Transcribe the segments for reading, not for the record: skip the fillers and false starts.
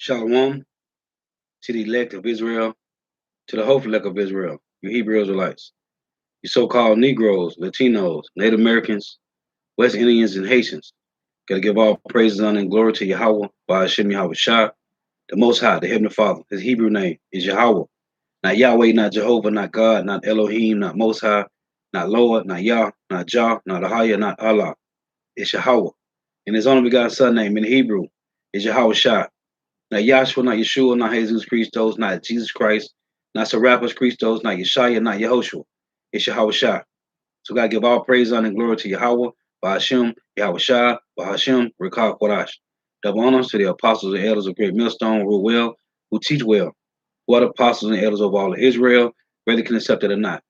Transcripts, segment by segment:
Shalom to the elect of Israel, to the hopeful elect of Israel, you Hebrew Israelites, you so-called Negroes, Latinos, Native Americans, West Indians, and Haitians. Gotta give all praises, honor, and glory to Yahweh, by Hashem Yahweh Shah, the Most High, the Heavenly Father. His Hebrew name is Yahweh. Not Yahweh, not Jehovah, not God, not Elohim, not Most High, not Lord, not Yah, not Jah, not Ahaya, not Allah. It's Yahweh. And his only begotten son name in Hebrew is Yahweh Shah. Not Yahshua, not Yeshua, not Jesus Christos, not Jesus Christ, not Serapis Christos, not Yeshaya, not Yehoshua. It's Yahweh Shah. So God give all praise, honor, and glory to Yahweh, Bahashem, Yahweh Shah, Bahashem, Rekah Kodash. Double honors to the apostles and elders of Great Millstone, who rule well, who teach well, who are the apostles and elders of all of Israel, whether they can accept it or not.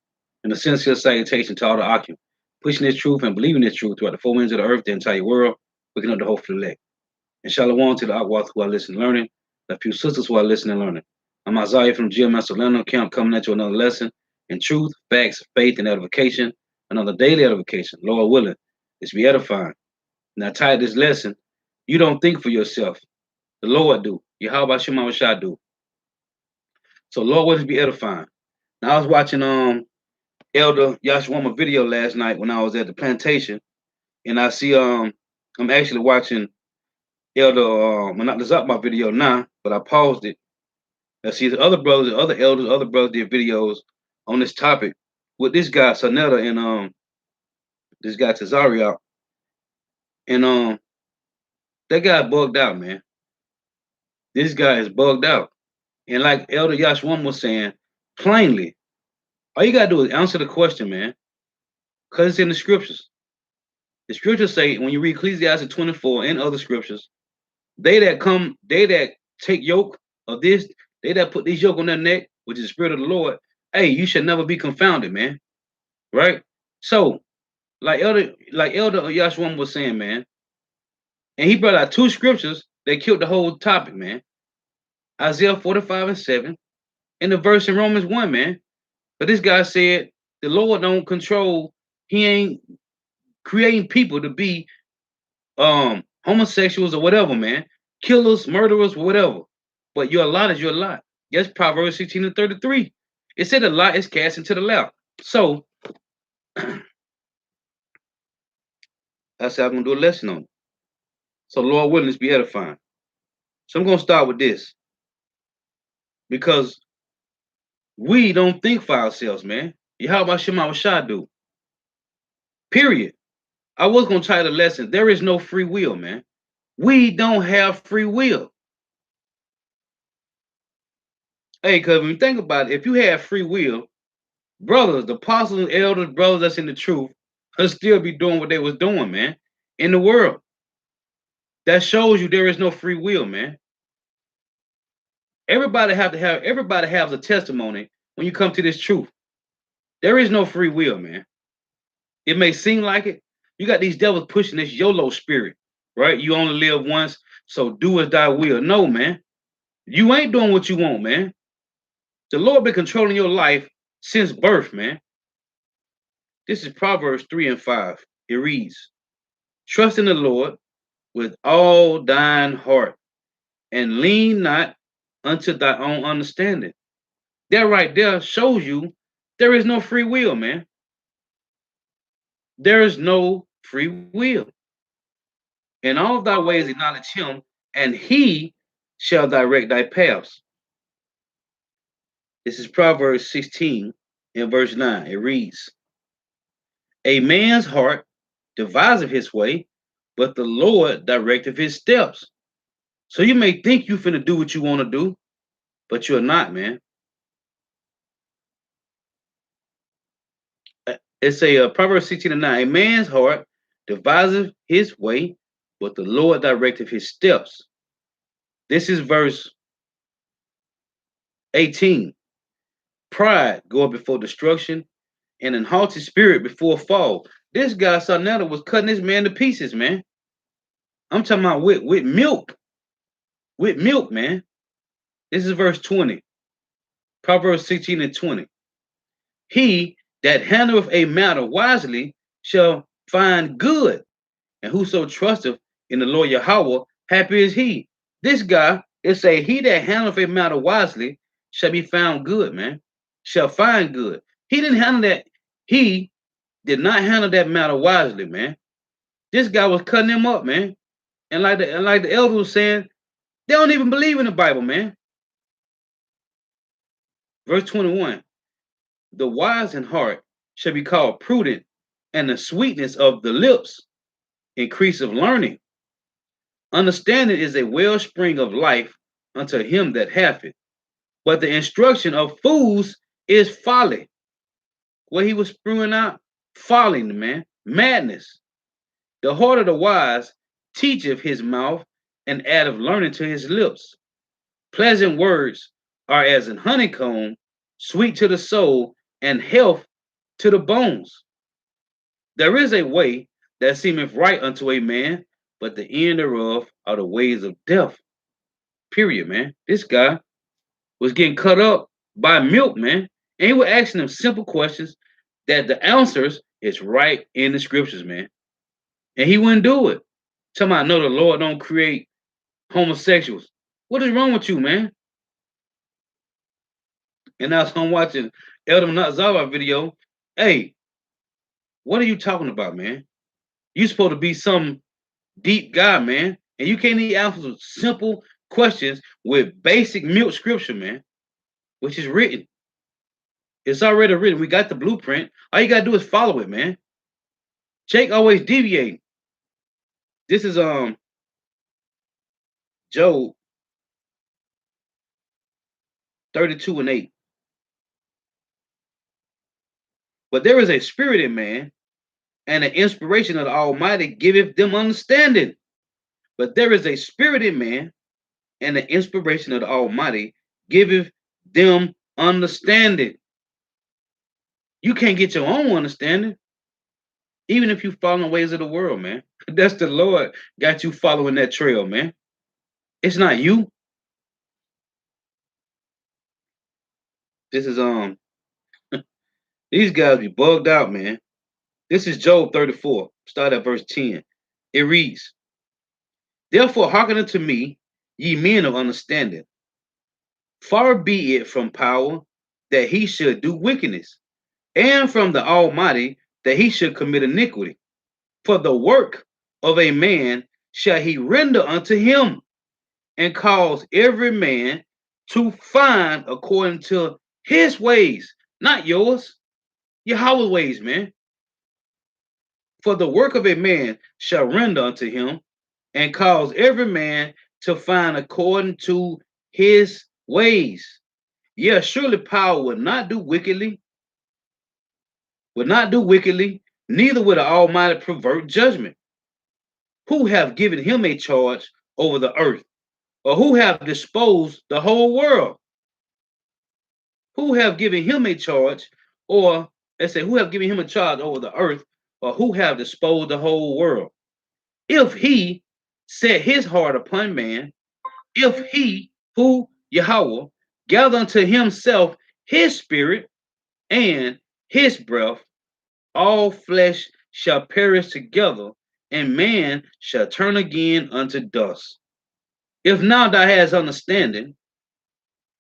And a sincere salutation to all the Akim, pushing this truth and believing this truth throughout the four winds of the earth, the entire world, waking up the hopeful elect. And shalom to the Akwath who are listening and learning, the few sisters who are listening and learning. I'm Isaiah from GMS Atlanta Camp coming at you another lesson in truth, facts, faith, and edification, another daily edification, Lord willing, is be edifying. And I titled this lesson, You Don't Think for Yourself. The Lord do. Yahweh Shema Shah do. So Lord will be edifying. Now I was watching Elder Yashwama video last night when I was at the plantation, and I see I'm actually watching Elder not up my video now, but I paused it. I see the other brothers, other elders, other brothers did videos on this topic with this guy Sonetta and this guy Tazaria, and that guy bugged out, man. This guy is bugged out, and like Elder Yashwan was saying plainly, all you gotta do is answer the question, man, because it's in the scriptures. The scriptures say when you read Ecclesiastes 24 and other scriptures, they that take yoke of this, they that put this yoke on their neck, which is the spirit of the Lord, hey, you should never be confounded, man. Right? So, like Elder Yashwan was saying, man, and he brought out two scriptures that killed the whole topic, man. Isaiah 45:7, and the verse in Romans 1, man. But this guy said the Lord don't control, he ain't creating people to be homosexuals or whatever, man. Killers, murderers, whatever. But your lot is your lot. Yes, Proverbs 16:33. It said a lot is cast into the lap. So I said I'm gonna do a lesson on it. So Lord willing, this be edifying. So I'm gonna start with this. Because we don't think for ourselves, man. How about Shema Shah do? Period. I was gonna title the lesson, there is no free will, man. We don't have free will. Hey, because when you think about it, if you have free will, brothers, the apostles and elders, brothers that's in the truth, could still be doing what they was doing, man, in the world. That shows you there is no free will, man. Everybody has a testimony when you come to this truth. There is no free will, man. It may seem like it. You got these devils pushing this YOLO spirit, right? You only live once, so do as thy will. No, man. You ain't doing what you want, man. The Lord been controlling your life since birth, man. This is Proverbs 3:5. It reads, trust in the Lord with all thine heart, and lean not unto thy own understanding. That right there shows you there is no free will, man. There is no free will. In all of thy ways acknowledge him, and he shall direct thy paths. This is Proverbs 16 and verse 9. It reads, a man's heart deviseth his way, but the Lord directeth his steps. So you may think you finna do what you want to do, but you're not, man. It's a Proverbs 16 and 9. A man's heart deviseth his way, but the Lord directeth his steps. This is verse 18. Pride goeth before destruction, and an haughty spirit before fall. This guy Sonetta was cutting this man to pieces, man. I'm talking about with milk. With milk, man. This is verse 20. Proverbs 16 and 20. He that handleth a matter wisely shall find good, and whoso trusteth in the Lord Yahweh, happy is he. This guy It say, he that handleth a matter wisely shall be found good, man. Shall find good. He didn't handle that. He did not handle that matter wisely, man. This guy was cutting him up, man. And like the elder was saying, they don't even believe in the Bible, man. Verse 21. The wise in heart shall be called prudent, and the sweetness of the lips increase of learning. Understanding is a wellspring of life unto him that hath it. But the instruction of fools is folly. What he was spewing out? Folly, man. Madness. The heart of the wise teacheth his mouth, and addeth learning to his lips. Pleasant words are as an honeycomb, sweet to the soul, and health to the bones. There is a way that seemeth right unto a man, but the end thereof are the ways of death. Period, man. This guy was getting cut up by milk, man. And he was asking them simple questions that the answers is right in the scriptures, man. And he wouldn't do it. Tell me, I know the Lord don't create homosexuals. What is wrong with you, man? And as I'm watching Elder Zawa video, hey, what are you talking about, man? You supposed to be some deep guy, man. And you can't even answer simple questions with basic milk scripture, man, which is written. It's already written. We got the blueprint. All you gotta do is follow it, man. Jake always deviating. This is Job 32:8. But there is a spirit in man, and the inspiration of the Almighty giveth them understanding. But there is a spirit in man, and the inspiration of the Almighty giveth them understanding. You can't get your own understanding, even if you follow the ways of the world, man. That's the Lord got you following that trail, man. It's not you. This is these guys be bugged out, man. This is Job 34. Start at verse 10. It reads, therefore hearken unto me, ye men of understanding. Far be it from power that he should do wickedness, and from the Almighty that he should commit iniquity. For the work of a man shall he render unto him, and cause every man to find according to his ways, not yours, Yahweh's ways, man. For the work of a man shall render unto him, and cause every man to find according to his ways. Yeah, surely power will not do wickedly, neither will the Almighty pervert judgment. Who have given him a charge over the earth, or who have disposed the whole world? Who have given him a charge, or let's say, who have given him a charge over the earth, or who have disposed the whole world? If he set his heart upon man, if he, who Yahweh, gather unto himself his spirit and his breath, all flesh shall perish together, and man shall turn again unto dust. If now thou hast understanding,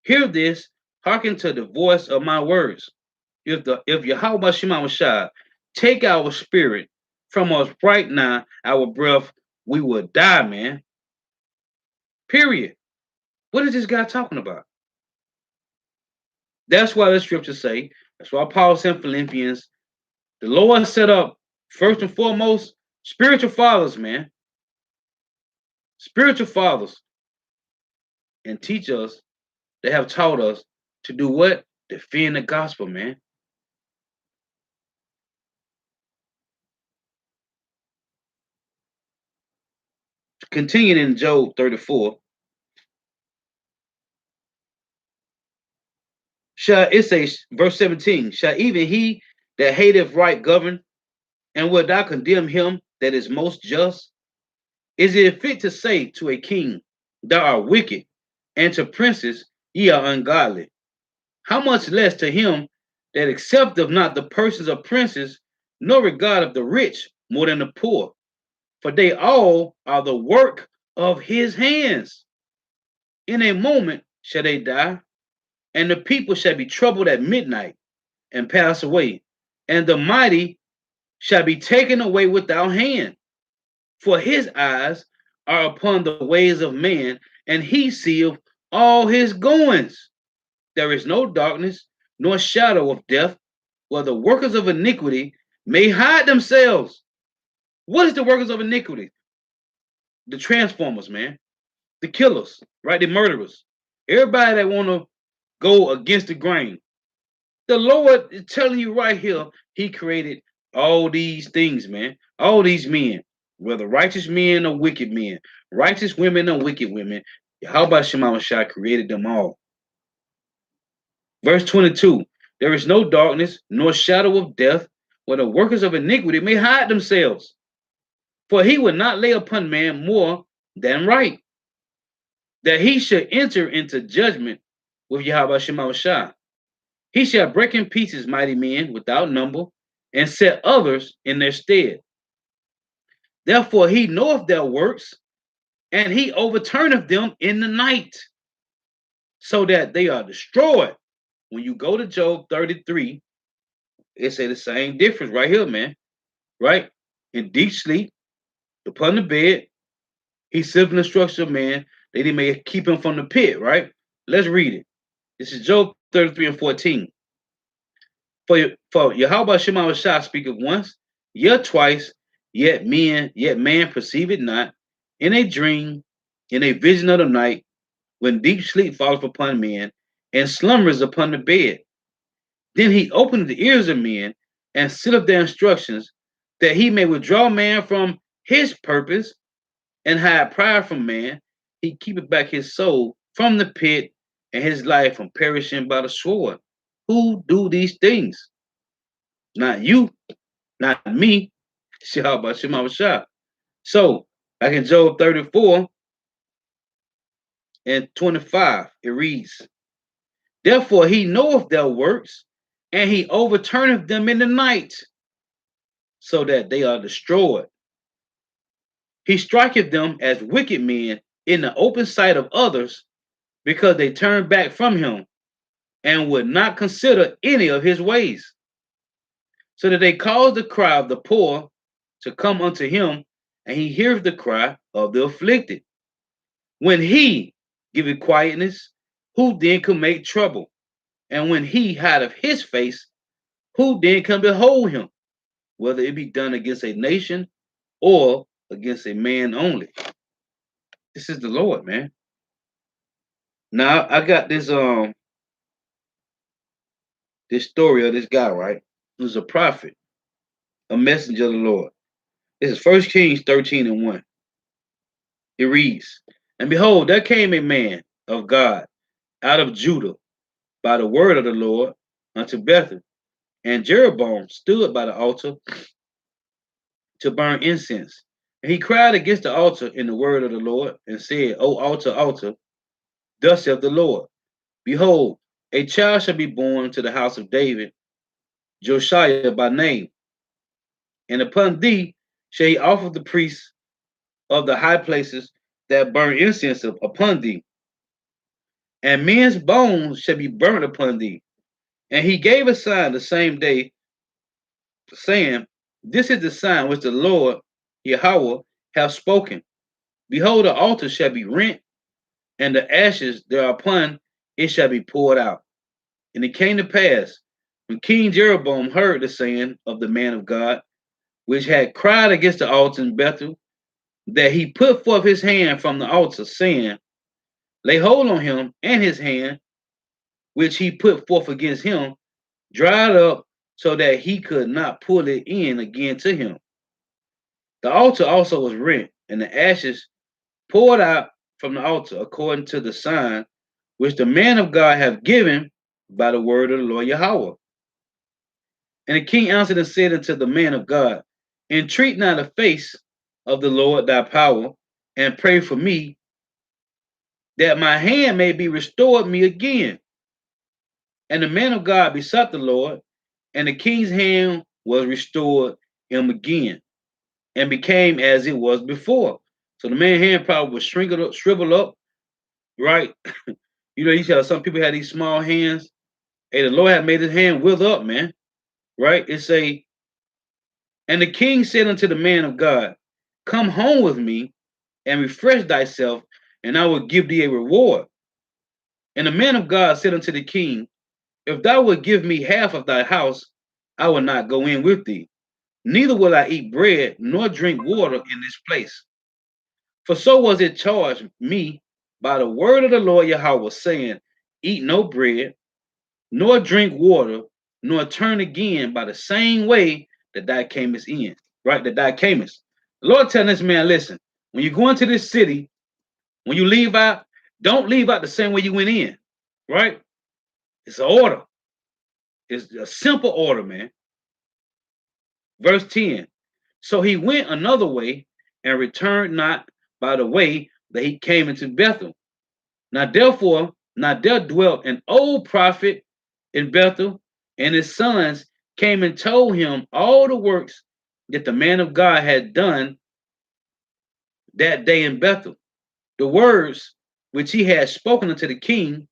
hear this, hearken to the voice of my words. If Yahweh Shema Mashah take our spirit from us right now, our breath, we will die, man. Period. What is this guy talking about? That's why the scriptures say, that's why Paul said in Philippians, the Lord set up, first and foremost, spiritual fathers, man. Spiritual fathers. And teach us, they have taught us to do what? Defend the gospel, man. Continuing in Job 34. It says, verse 17, shall even he that hateth right govern, and wilt thou condemn him that is most just? Is it fit to say to a king, thou art wicked, and to princes, ye are ungodly? How much less to him that accepteth not the persons of princes, nor regard of the rich more than the poor? For they all are the work of his hands. In a moment shall they die, and the people shall be troubled at midnight and pass away, and the mighty shall be taken away without hand. For his eyes are upon the ways of man, and he seeth all his goings. There is no darkness, nor shadow of death, where the workers of iniquity may hide themselves. What is the workers of iniquity? The transformers, man. The killers, right? The murderers. Everybody that want to go against the grain. The Lord is telling you right here, he created all these things, man. All these men, whether righteous men or wicked men, righteous women or wicked women. How about Shema Shai created them all? Verse 22, there is no darkness, nor shadow of death, where the workers of iniquity may hide themselves. For he would not lay upon man more than right, that he should enter into judgment with Yahweh Shema Shai. He shall break in pieces mighty men without number, and set others in their stead. Therefore he knoweth their works, and he overturneth them in the night, so that they are destroyed. When you go to Job 33, it say the same difference right here, man. Right? In deep sleep, upon the bed, he sitteth in the structure of man, that he may keep him from the pit, right? Let's read it. This is Job 33 and 14. For Yahweh Shema Shah speaketh once, yet twice, yet man perceive it not, in a dream, in a vision of the night, when deep sleep falleth upon men, and slumbers upon the bed. Then he opened the ears of men, and sealeth their instructions, that he may withdraw man from his purpose, and hide pride from man. He keepeth back his soul from the pit, and his life from perishing by the sword. Who do these things? Not you, not me. Shema Shah. So, like in Job 34 and 25, it reads, therefore he knoweth their works, and he overturneth them in the night, so that they are destroyed. He striketh them as wicked men in the open sight of others, because they turned back from him, and would not consider any of his ways, so that they cause the cry of the poor to come unto him, and he heareth the cry of the afflicted. When he giveth quietness, who then can make trouble? And when he hideth his face, who then can behold him? Whether it be done against a nation or against a man only. This is the Lord, man. Now I got this story of this guy, right? Who's a prophet, a messenger of the Lord. This is 1 Kings 13 and 1. It reads, and behold, there came a man of God out of Judah by the word of the Lord unto Bethel. And Jeroboam stood by the altar to burn incense. And he cried against the altar in the word of the Lord, and said, O altar, altar, thus saith the Lord, behold, a child shall be born to the house of David, Josiah by name. And upon thee shall he offer the priests of the high places that burn incense upon thee. And men's bones shall be burnt upon thee. And he gave a sign the same day, saying, this is the sign which the Lord Yahweh hath spoken. Behold, the altar shall be rent, and the ashes thereupon it shall be poured out. And it came to pass, when King Jeroboam heard the saying of the man of God, which had cried against the altar in Bethel, that he put forth his hand from the altar, saying, lay hold on him, and his hand, which he put forth against him, dried up, so that he could not pull it in again to him. The altar also was rent, and the ashes poured out from the altar, according to the sign which the man of God hath given by the word of the Lord Yahweh. And the king answered and said unto the man of God, entreat not the face of the Lord thy power, and pray for me, that my hand may be restored me again. And the man of God besought the Lord, and the king's hand was restored him again, and became as it was before. So the man's hand probably was shriveled up, right? You know, you see how some people had these small hands. Hey, the Lord had made his hand wither up, man. Right? It say, and the king said unto the man of God, come home with me and refresh thyself, and I will give thee a reward. And the man of God said unto the king, if thou wilt give me half of thy house, I will not go in with thee. Neither will I eat bread nor drink water in this place. For so was it charged me by the word of the Lord Yahweh, saying, eat no bread, nor drink water, nor turn again by the same way that thou camest in. Right? That thou camest. The Lord telling this man, listen, when you go into this city, when you leave out, don't leave out the same way you went in. Right? It's an order. It's a simple order, man. Verse 10. So he went another way and returned not by the way that he came into Bethel. Now there dwelt an old prophet in Bethel, and his sons came and told him all the works that the man of God had done that day in Bethel. The words which he had spoken unto the king,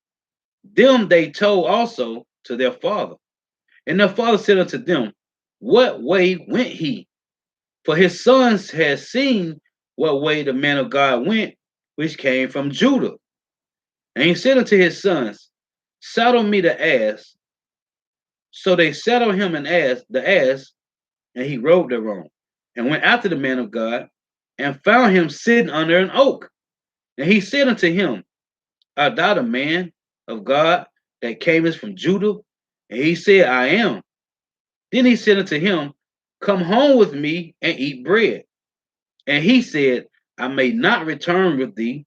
them they told also to their father. And their father said unto them, what way went he? For his sons had seen what way the man of God went, which came from Judah. And he said unto his sons, saddle me the ass. So they saddled him the ass, and he rode thereon, and went after the man of God, and found him sitting under an oak. And he said unto him, art thou the man of God that camest from Judah? And he said, I am. Then he said unto him, come home with me and eat bread. And he said, I may not return with thee,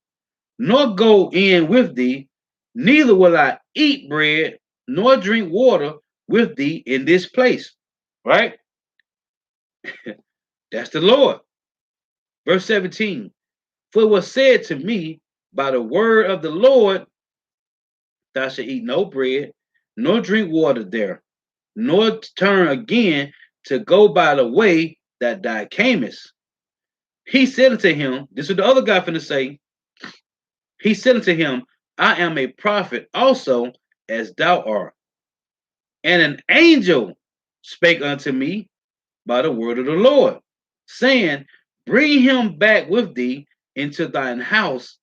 nor go in with thee, neither will I eat bread nor drink water with thee in this place. Right? That's the Lord. Verse 17. For it was said to me by the word of the Lord, thou shalt eat no bread, nor drink water there, nor turn again to go by the way that thou camest. He said unto him, this is the other guy finna say, he said unto him, I am a prophet also as thou art. And an angel spake unto me by the word of the Lord, saying, bring him back with thee into thine house,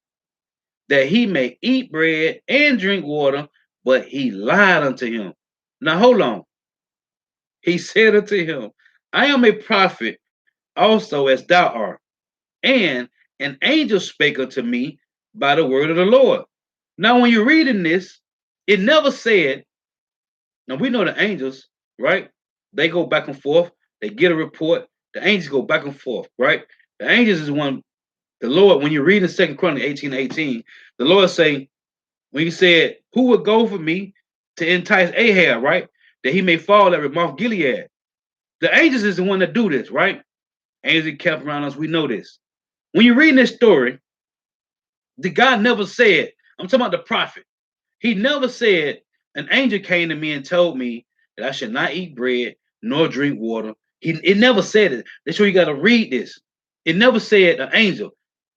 that he may eat bread and drink water. But he lied unto him. Now hold on. He said unto him, I am a prophet also as thou art. And an angel spake unto me by the word of the Lord. Now, when you're reading this, it never said, now we know the angels, right? They go back and forth, they get a report, the angels go back and forth, right? The angels is one, the Lord, when you read in 2 Chronicles 18:18, the Lord say, when he said, who would go for me to entice Ahab, right? That he may fall at Ramoth Gilead. The angels is the one that do this, right? Angels that kept around us, we know this. When you're reading this story, the God never said, I'm talking about the prophet. He never said, an angel came to me and told me that I should not eat bread nor drink water. It never said it. That's why you got to read this. It never said an angel.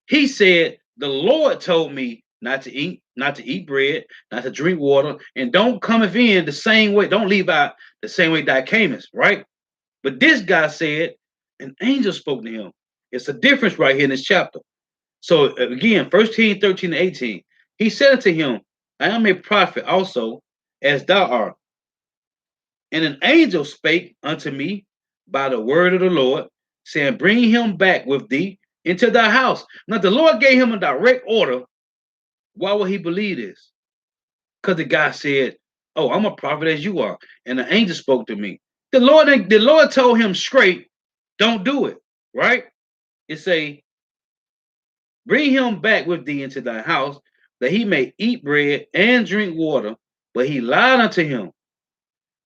He said, the Lord told me not to eat bread, not to drink water, and don't come in the same way. Don't leave out the same way that camest, right? But this guy said, an angel spoke to him. It's a difference right here in this chapter. So again, 1 Kings 13 and 18, he said unto him, I am a prophet also, as thou art. And an angel spake unto me by the word of the Lord, saying, bring him back with thee into thy house. Now the Lord gave him a direct order. Why would he believe this? Because the guy said, oh, I'm a prophet as you are. And the angel spoke to me. The Lord told him straight, don't do it. Right? It say, bring him back with thee into thy house, that he may eat bread and drink water. But he lied unto him.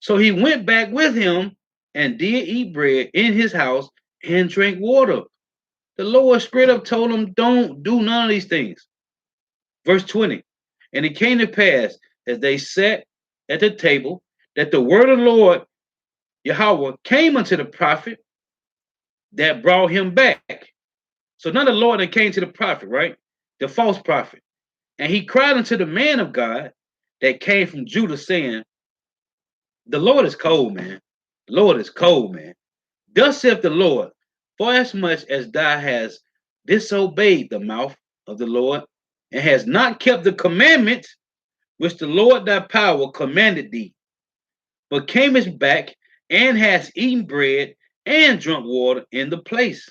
So he went back with him and did eat bread in his house and drink water. The Lord straight up told him, don't do none of these things. Verse 20. And it came to pass as they sat at the table that the word of the Lord Yahweh came unto the prophet that brought him back. So now the Lord that came to the prophet, right? The false prophet. And he cried unto the man of God that came from Judah, saying, the Lord is cold, man. The Lord is cold, man. Thus saith the Lord, for as much as thou hast disobeyed the mouth of the Lord, and hast not kept the commandment which the Lord thy power commanded thee, but camest back and hast eaten bread and drunk water in the place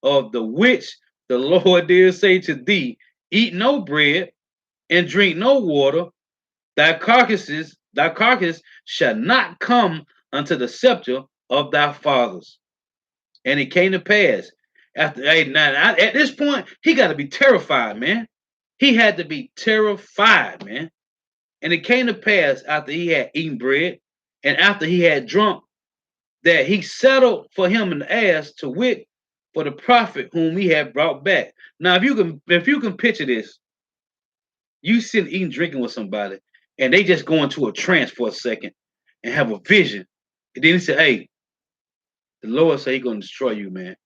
of the which the Lord did say to thee, eat no bread and drink no water, thy carcass shall not come unto the scepter of thy fathers. And it came to pass after at this point, he got to be terrified, man. He had to be terrified, man. And it came to pass after he had eaten bread and after he had drunk that he settled for him an ass to wit for the prophet whom he had brought back. Now, if you can picture this, you sitting eating, drinking with somebody, and they just go into a trance for a second and have a vision. And then he said, hey, the Lord said he's gonna destroy you, man.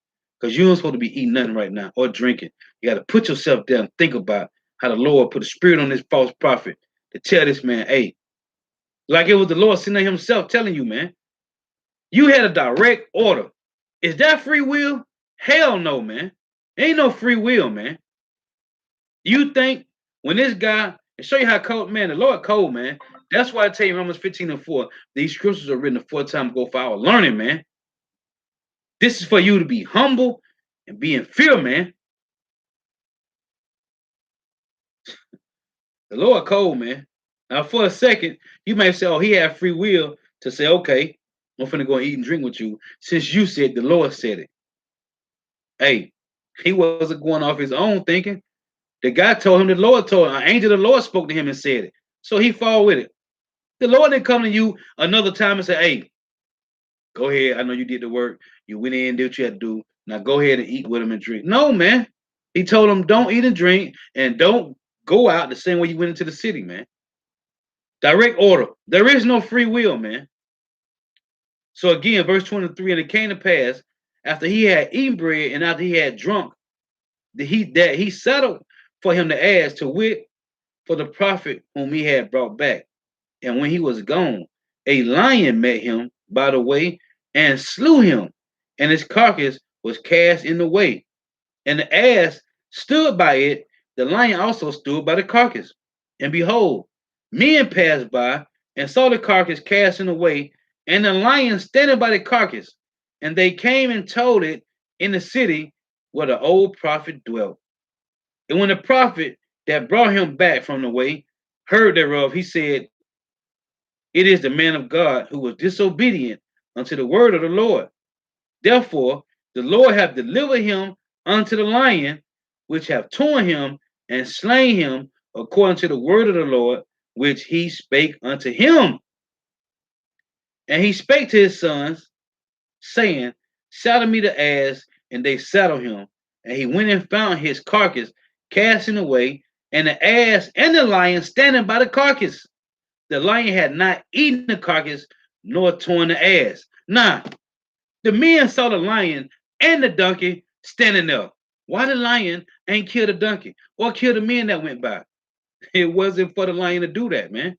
Because you don't supposed to be eating nothing right now or drinking. You gotta put yourself down and think about how the Lord put a spirit on this false prophet to tell this man, hey, like it was the Lord sitting there himself telling you, man. You had a direct order. Is that free will? Hell no, man. Ain't no free will, man. You think when this guy, and show you how cold, man, the Lord cold, man. That's why I tell you Romans 15:4, these scriptures are written a time ago for our learning, man. This is for you to be humble and be in fear, man. The Lord cold, man. Now, for a second, you may say, oh, he had free will to say, okay, I'm finna go eat and drink with you. Since you said the Lord said it. Hey, he wasn't going off his own thinking. The guy told him, the Lord told him, an angel of the Lord spoke to him and said it. So he fall with it. The Lord didn't come to you another time and say, hey, go ahead. I know you did the work. You went in, did what you had to do. Now go ahead and eat with him and drink. No, man. He told him, don't eat and drink and don't go out the same way you went into the city, man. Direct order. There is no free will, man. So again, verse 23, and it came to pass after he had eaten bread and after he had drunk, that he settled for him to ask to wit for the prophet whom he had brought back. And when he was gone, a lion met him by the way and slew him, and his carcass was cast in the way. And the ass stood by it, the lion also stood by the carcass. And behold, men passed by and saw the carcass cast in the way, and the lion standing by the carcass. And they came and told it in the city where the old prophet dwelt. And when the prophet that brought him back from the way heard thereof, he said, it is the man of God who was disobedient unto the word of the Lord. Therefore, the Lord hath delivered him unto the lion, which have torn him and slain him according to the word of the Lord, which he spake unto him. And he spake to his sons, saying, saddle me the ass, and they saddled him. And he went and found his carcass casting away, and the ass and the lion standing by the carcass. The lion had not eaten the carcass, nor torn the ass. Now, the men saw the lion and the donkey standing there. Why the lion ain't killed the donkey or killed the men that went by? It wasn't for the lion to do that, man.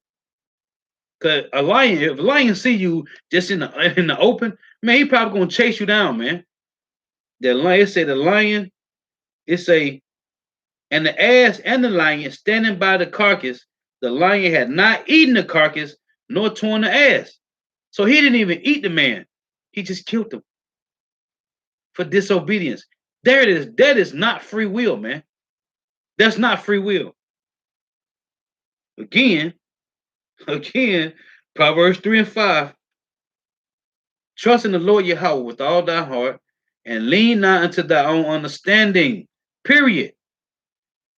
Cause a lion, if a lion see you just in the open, man, he probably gonna chase you down, man. The lion say the lion, it say, and the ass and the lion standing by the carcass. The lion had not eaten the carcass nor torn the ass, so he didn't even eat the man. He just killed him for disobedience. There it is. That is not free will, man. That's not free will. Again, Proverbs 3 and 5. Trust in the Lord Yahweh with all thy heart and lean not unto thy own understanding. Period.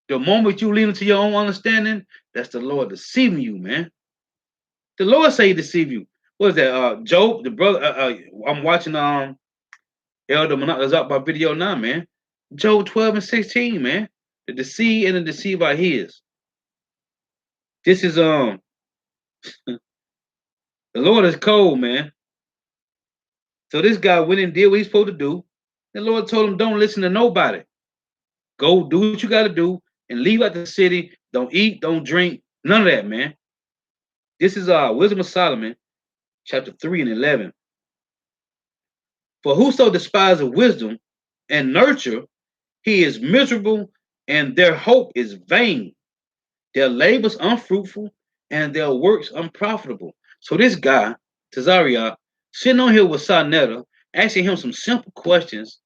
The moment you lean into your own understanding, that's the Lord deceiving you, man. The Lord say he deceive you. What is that? Job, the brother. I'm watching Elder Monat by video now, man. Job 12 and 16, man. The deceive and the deceive are his. This is the Lord is cold, man. So this guy went and did what he's supposed to do. The Lord told him, don't listen to nobody. Go do what you got to do and leave out the city. Don't eat, don't drink, none of that, man. This is Wisdom of Solomon, chapter 3 and 11. For whoso despises wisdom and nurture, he is miserable, and their hope is vain. Their labors unfruitful, and their works unprofitable. So this guy, Tazariot, sitting on here with Sarnetta, asking him some simple questions,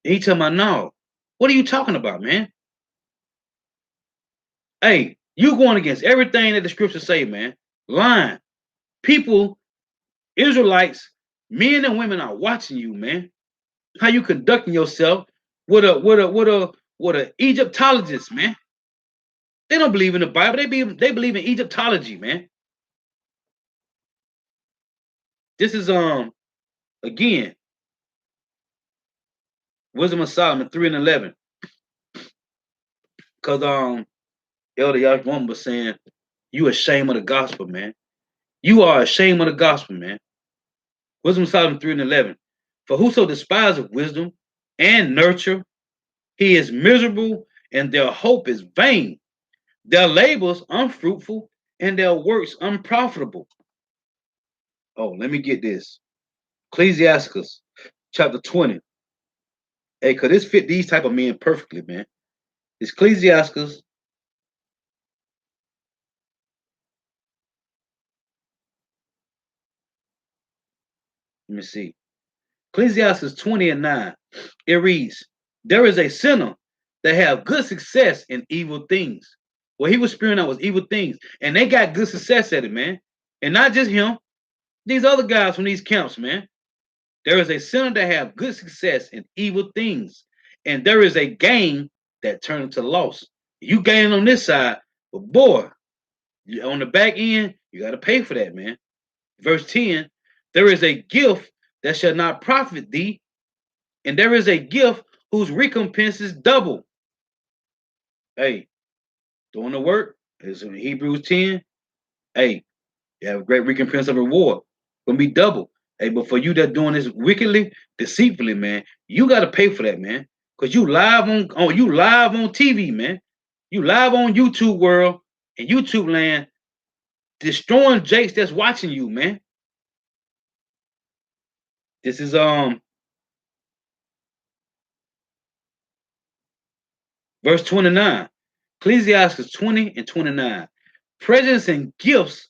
and he tell me, no, what are you talking about, man? Hey, you going against everything that the scriptures say, man. Lying. People, Israelites, men and women are watching you, man. How you conducting yourself with a Egyptologist, man. They don't believe in the Bible. They believe in Egyptology, man. This is again Wisdom of Solomon 3 and 11. Cause Elder Yashwan was saying, you ashamed of the gospel, man. You are ashamed of the gospel, man. Wisdom of Solomon 3 and 11. For whoso despises wisdom and nurture, he is miserable, and their hope is vain. Their labors unfruitful, and their works unprofitable. Oh, let me get this. Ecclesiasticus chapter 20. Hey, cause this fit these type of men perfectly, man. It's Ecclesiasticus. Let me see. Ecclesiastes 20 and 9. It reads, there is a sinner that have good success in evil things. What he was spewing out was evil things. And they got good success at it, man. And not just him. These other guys from these camps, man. There is a sinner that have good success in evil things. And there is a gain that turns to loss. You gain on this side, but boy, on the back end, you got to pay for that, man. Verse 10, there is a gift that shall not profit thee, and there is a gift whose recompense is double. Hey, doing the work is in Hebrews 10. Hey, you have a great recompense of reward. Gonna be double. Hey, but for you that doing this wickedly, deceitfully, man, you gotta pay for that, man. Cause you live on TV, man. You live on YouTube world and YouTube land, destroying Jakes that's watching you, man. This is verse 29. Ecclesiastes 20 and 29. Presents and gifts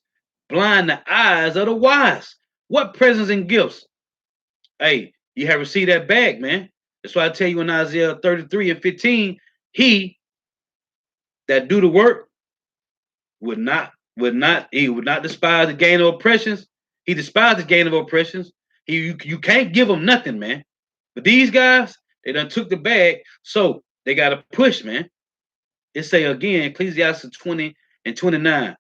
blind the eyes of the wise. What presents and gifts? Hey, you have received that bag, man. That's why I tell you in Isaiah 33 and 15, he that do the work he would not despise the gain of oppressions. He despised the gain of oppressions. You can't give them nothing, man. But these guys, they done took the bag, so they gotta push, man. It say again, Ecclesiastes 20 and 29.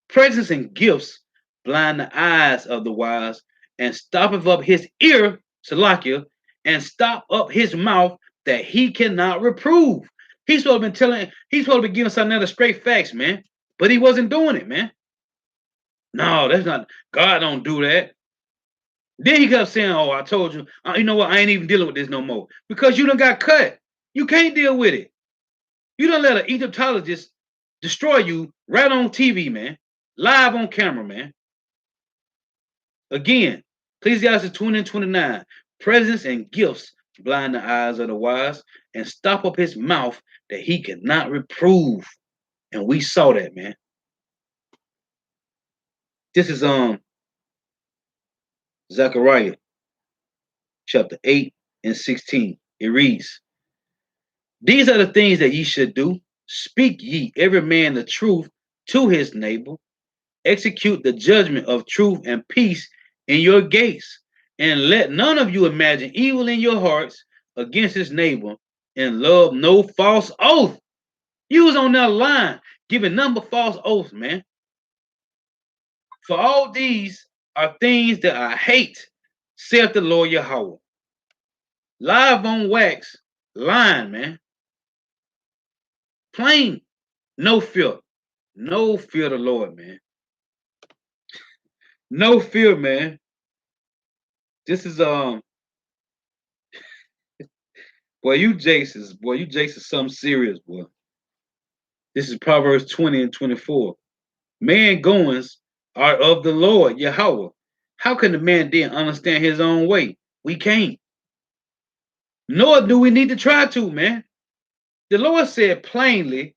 Presents and gifts blind the eyes of the wise, and stoppeth up his ear, Salakia, and stop up his mouth that he cannot reprove. He's supposed to be giving something straight facts, man. But he wasn't doing it, man. No, that's not, God don't do that. Then he kept saying, oh, I told you, you know what, I ain't even dealing with this no more. Because you done got cut. You can't deal with it. You done let an Egyptologist destroy you right on TV, man. Live on camera, man. Again, Ecclesiastes 20 and 29. Presents and gifts blind the eyes of the wise and stop up his mouth that he cannot reprove. And we saw that, man. This is Zechariah chapter 8 and 16. It reads, these are the things that ye should do. Speak ye every man the truth to his neighbor. Execute the judgment of truth and peace in your gates. And let none of you imagine evil in your hearts against his neighbor, and love no false oath. You was on that line giving none but false oaths, man. For all these are things that I hate, saith the Lord Yahweh. Live on wax, lying, man. Plain, no fear. No fear of the Lord, man. No fear, man. This is boy, you Jace is something serious, boy. This is Proverbs 20 and 24. Man goings are of the Lord, Yahweh. How can the man then understand his own way? We can't. Nor do we need to try to, man. The Lord said plainly,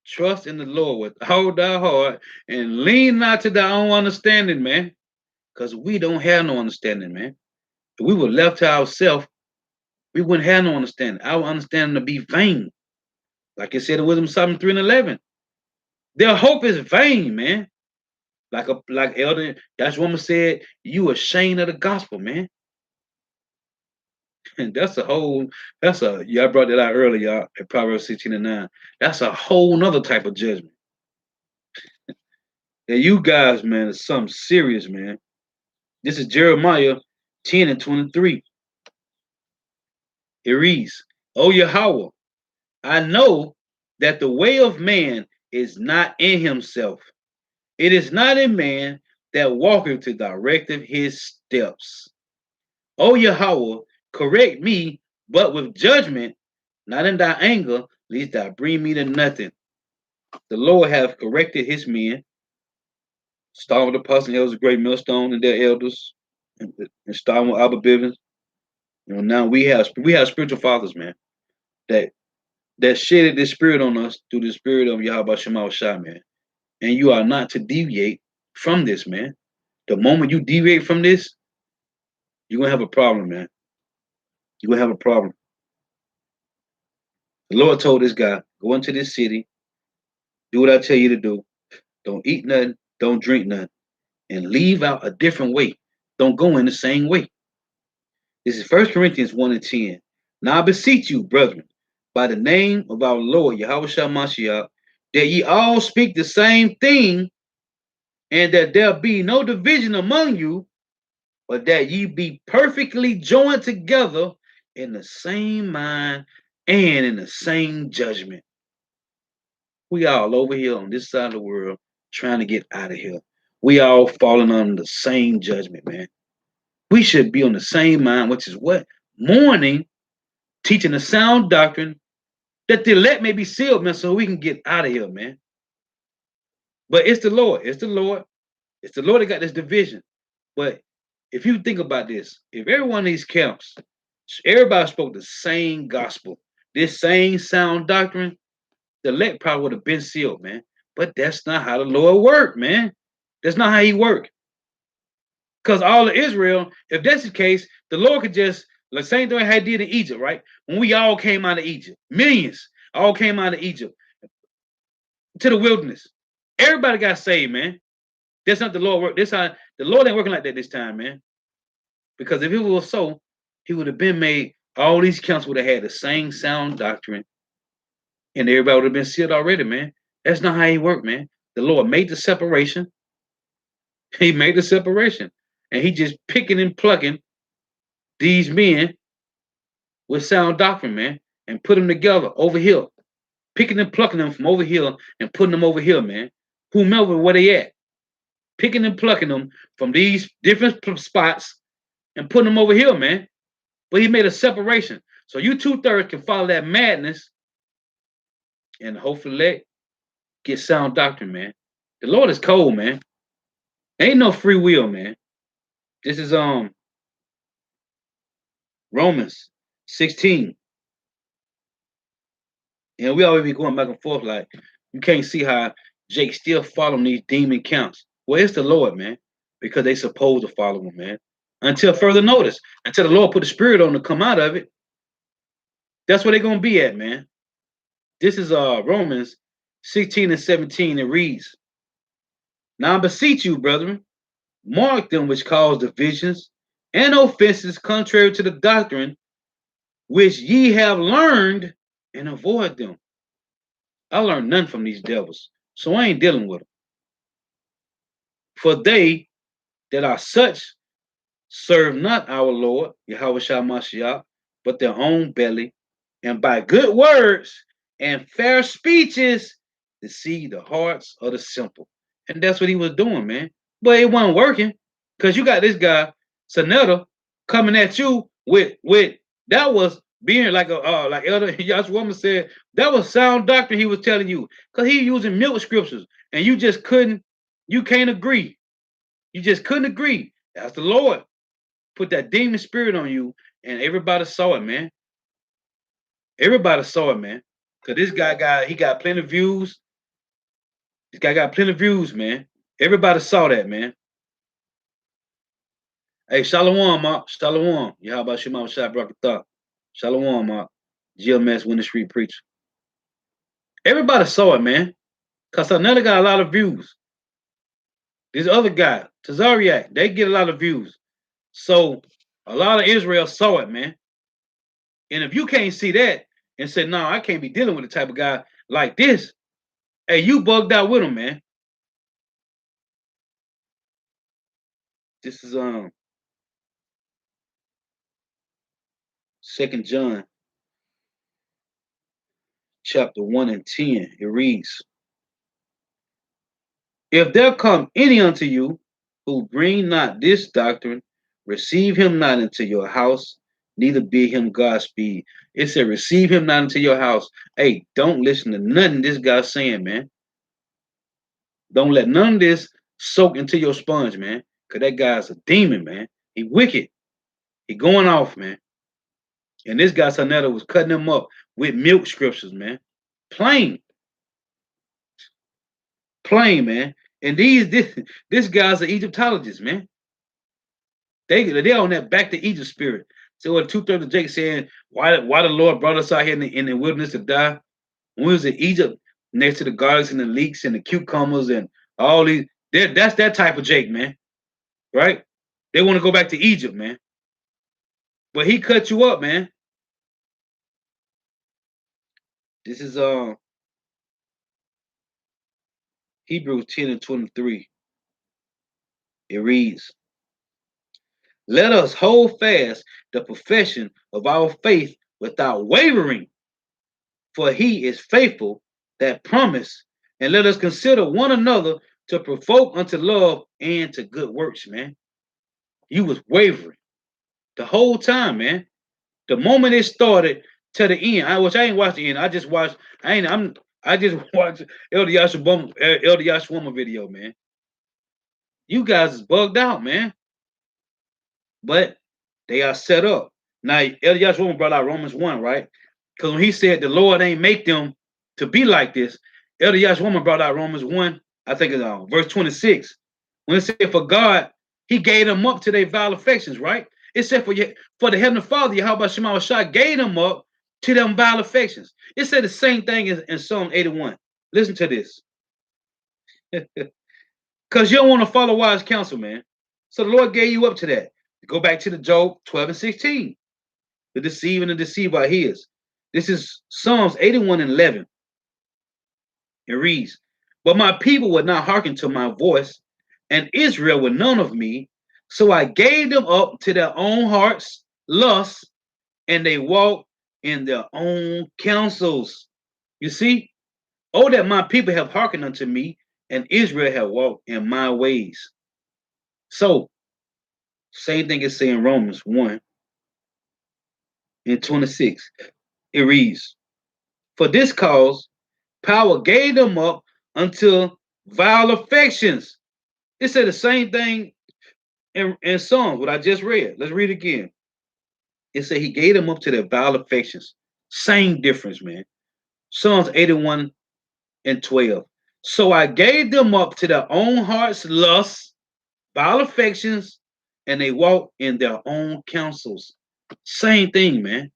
trust in the Lord with all thy heart and lean not to thy own understanding, man. Because we don't have no understanding, man. If we were left to ourselves, we wouldn't have no understanding. Our understanding would be vain. Like it said in Wisdom Solomon 3 and 11. Their hope is vain, man. Like Elder, that's woman said, you ashamed of the gospel, man. And y'all brought that out earlier, y'all, at Proverbs 16 and 9. That's a whole nother type of judgment. And you guys, man, is something serious, man. This is Jeremiah 10 and 23. It reads, O Yahweh, I know that the way of man is not in himself. It is not in man that walketh to direct his steps. O Yahweh, correct me, but with judgment, not in thy anger, lest thou bring me to nothing. The Lord hath corrected his men, starting with the apostles and elders, great millstone and their elders, and starting with Abba Bivens. Now we have spiritual fathers, man, that shedded this spirit on us through the spirit of Yahweh Shema Shai, man. And you are not to deviate from this, man. The moment you deviate from this, you're gonna have a problem, man. You're gonna have a problem. The Lord told this guy, go into this city, do what I tell you to do. Don't eat nothing, don't drink nothing, and leave out a different way. Don't go in the same way. This is 1 Corinthians 1 and 10. Now I beseech you, brethren, by the name of our Lord Yahweh Shah Mashiach, that ye all speak the same thing, and that there be no division among you, but that ye be perfectly joined together in the same mind and in the same judgment. We all over here on this side of the world trying to get out of here. We all falling under the same judgment, man. We should be on the same mind, which is what? Mourning, teaching the sound doctrine, that the elect may be sealed, man, so we can get out of here, man. But it's the Lord. It's the Lord. It's the Lord that got this division. But if you think about this, if every one of these camps, everybody spoke the same gospel, this same sound doctrine, the elect probably would have been sealed, man. But that's not how the Lord worked, man. That's not how he worked. Because all of Israel, if that's the case, the Lord could just, the same thing he did in Egypt, right? When we all came out of Egypt, millions all came out of Egypt to the wilderness. Everybody got saved, man. That's not the Lord work. This how the Lord ain't working like that this time, man. Because if it was so, he would have been made, all these counts would have had the same sound doctrine, and everybody would have been sealed already, man. That's not how he worked, man. The Lord made the separation. He made the separation. And he just picking and plucking these men with sound doctrine, man, and put them together over here. Picking and plucking them from over here and putting them over here, man. Whomever, where they at. Picking and plucking them from these different spots and putting them over here, man. But he made a separation. So you 2/3 can follow that madness and hopefully let get sound doctrine, man. The Lord is cold, man. Ain't no free will, man. This is Romans 16. And we always be going back and forth like you can't see how Jake still following these demon counts. Well, it's the Lord, man, because they supposed to follow him, man. Until further notice, until the Lord put the spirit on to come out of it. That's where they're gonna be at, man. This is Romans 16 and 17. It reads, now I beseech you, brethren, mark them which cause divisions and offenses contrary to the doctrine which ye have learned, and avoid them. I learned none from these devils, so I ain't dealing with them. For they that are such serve not our Lord, Yahweh Shah Mashiach, but their own belly, and by good words and fair speeches deceive the hearts of the simple. And that's what he was doing, man. But it wasn't working because you got this guy, Sonetta, coming at you with that was being like a like Elder Yahshua woman said, that was sound doctrine he was telling you, because he using milk scriptures, and you can't agree. You just couldn't agree. That's the Lord put that demon spirit on you, and everybody saw it, man. Everybody saw it, man. Cause this guy got plenty of views. This guy got plenty of views, man. Everybody saw that, man. Hey, Shalom, Mark. Shalom. Yeah, how about Shema Shai Brakatah? Shalom, Mark. GMS Winter Street Preacher. Everybody saw it, man. Cause another got a lot of views. This other guy, Tazariak, they get a lot of views. So a lot of Israel saw it, man. And if you can't see that and say, no, I can't be dealing with the type of guy like this, hey, you bugged out with him, man. This is 2 John chapter 1 and 10. It reads, if there come any unto you who bring not this doctrine, receive him not into your house, neither bid him Godspeed. It said, receive him not into your house. Hey, don't listen to nothing this guy's saying, man. Don't let none of this soak into your sponge, man. Because that guy's a demon, man. He wicked. He going off, man. And this guy, Sonetta, was cutting him up with milk scriptures, man. Plain. Plain, man. And this guy's an Egyptologist, man. They're on that back to Egypt spirit. So what 2/3 of Jake saying, why the Lord brought us out here in the wilderness to die? When we was in Egypt, next to the garlics and the leeks and the cucumbers and all these, that's that type of Jake, man. Right? They want to go back to Egypt, man. But he cut you up, man. This is Hebrews 10 and 23. It reads, let us hold fast the profession of our faith without wavering, for he is faithful that promise, and let us consider one another to provoke unto love and to good works, man. You was wavering the whole time, man. The moment it started to the end, I ain't watched the end. I just watched. I just watched Elder Yashwama video, man. You guys is bugged out, man. But they are set up. Now, Elder Yashwama brought out Romans 1, right? Because when he said the Lord ain't make them to be like this, Elder Yashwama brought out Romans 1, I think it's verse 26. When it said, for God, he gave them up to their vile affections, right? It said, for the Heavenly Father, Yahweh Shema Shai gave them up to them vile affections. It said the same thing in Psalm 81. Listen to this. Because you don't want to follow wise counsel, man. So the Lord gave you up to that. Go back to the Job 12 and 16. The deceive and the deceived are his. This is Psalms 81 and 11. It reads, but my people would not hearken to my voice, and Israel would none of me. So I gave them up to their own hearts, lusts, and they walked in their own counsels. You see? Oh, that my people have hearkened unto me, and Israel have walked in my ways. So, same thing is saying Romans 1 and 26. It reads, for this cause, power gave them up until vile affections. It said the same thing in Psalms, what I just read. Let's read again. It said he gave them up to their vile affections. Same difference, man. Psalms 81 and 12. So I gave them up to their own heart's lusts, vile affections, and they walk in their own counsels. Same thing, man.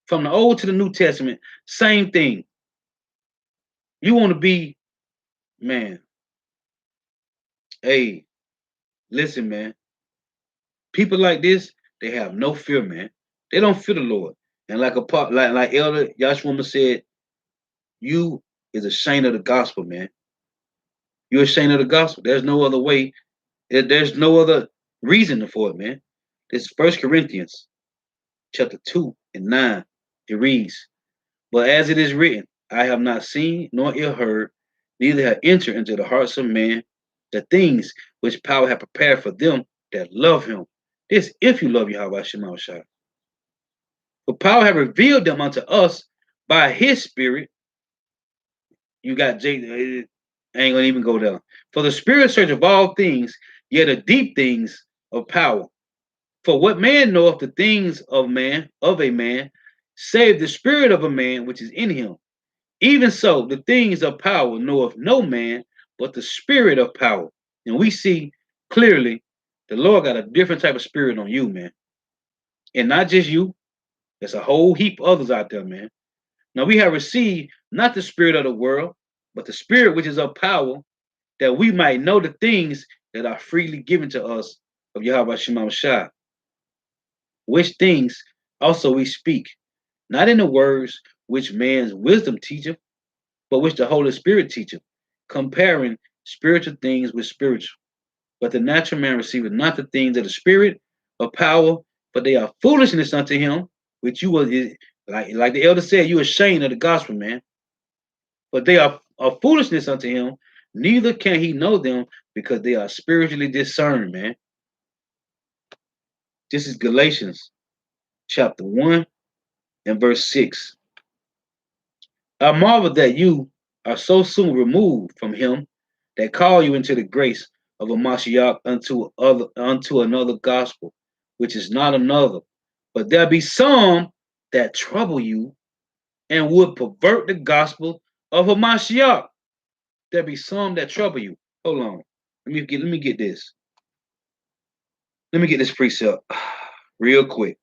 From the Old to the New Testament, same thing. You want to be, man. Hey, listen, man. People like this, they have no fear, man. They don't fear the Lord. And like Elder Yashua said, you is ashamed of the gospel, man. You're ashamed of the gospel. There's no other way. There's no other reason for it, man. This 1 Corinthians chapter 2 and 9. It reads, but as it is written, I have not seen nor ear heard, neither have entered into the hearts of man the things which power hath prepared for them that love him. This if you love Yahweh Shema Shai. For power have revealed them unto us by his spirit. You got Jake. I ain't gonna even go there. For the spirit search of all things, yet the deep things of power. For what man knoweth the things of a man, save the spirit of a man which is in him? Even so, the things of power knoweth no man but the spirit of power. And we see clearly the Lord got a different type of spirit on you, man. And not just you, there's a whole heap of others out there, man. Now we have received not the spirit of the world, but the spirit which is of power, that we might know the things that are freely given to us of Yahweh Shema Shah, which things also we speak, not in the words which man's wisdom teacheth, but which the Holy Spirit teacheth, comparing spiritual things with spiritual. But the natural man receiveth not the things of the spirit of power, for they are foolishness unto him, which you will, like the elder said, you ashamed of the gospel, man. But they are foolishness unto him, neither can he know them because they are spiritually discerned, man. This is Galatians chapter 1 and verse 6. I marvel that you are so soon removed from him that call you into the grace of a Mashiach unto another gospel, which is not another. But there be some that trouble you and would pervert the gospel of a Mashiach. There be some that trouble you. Hold on. Let me get this. Let me get this precept real quick.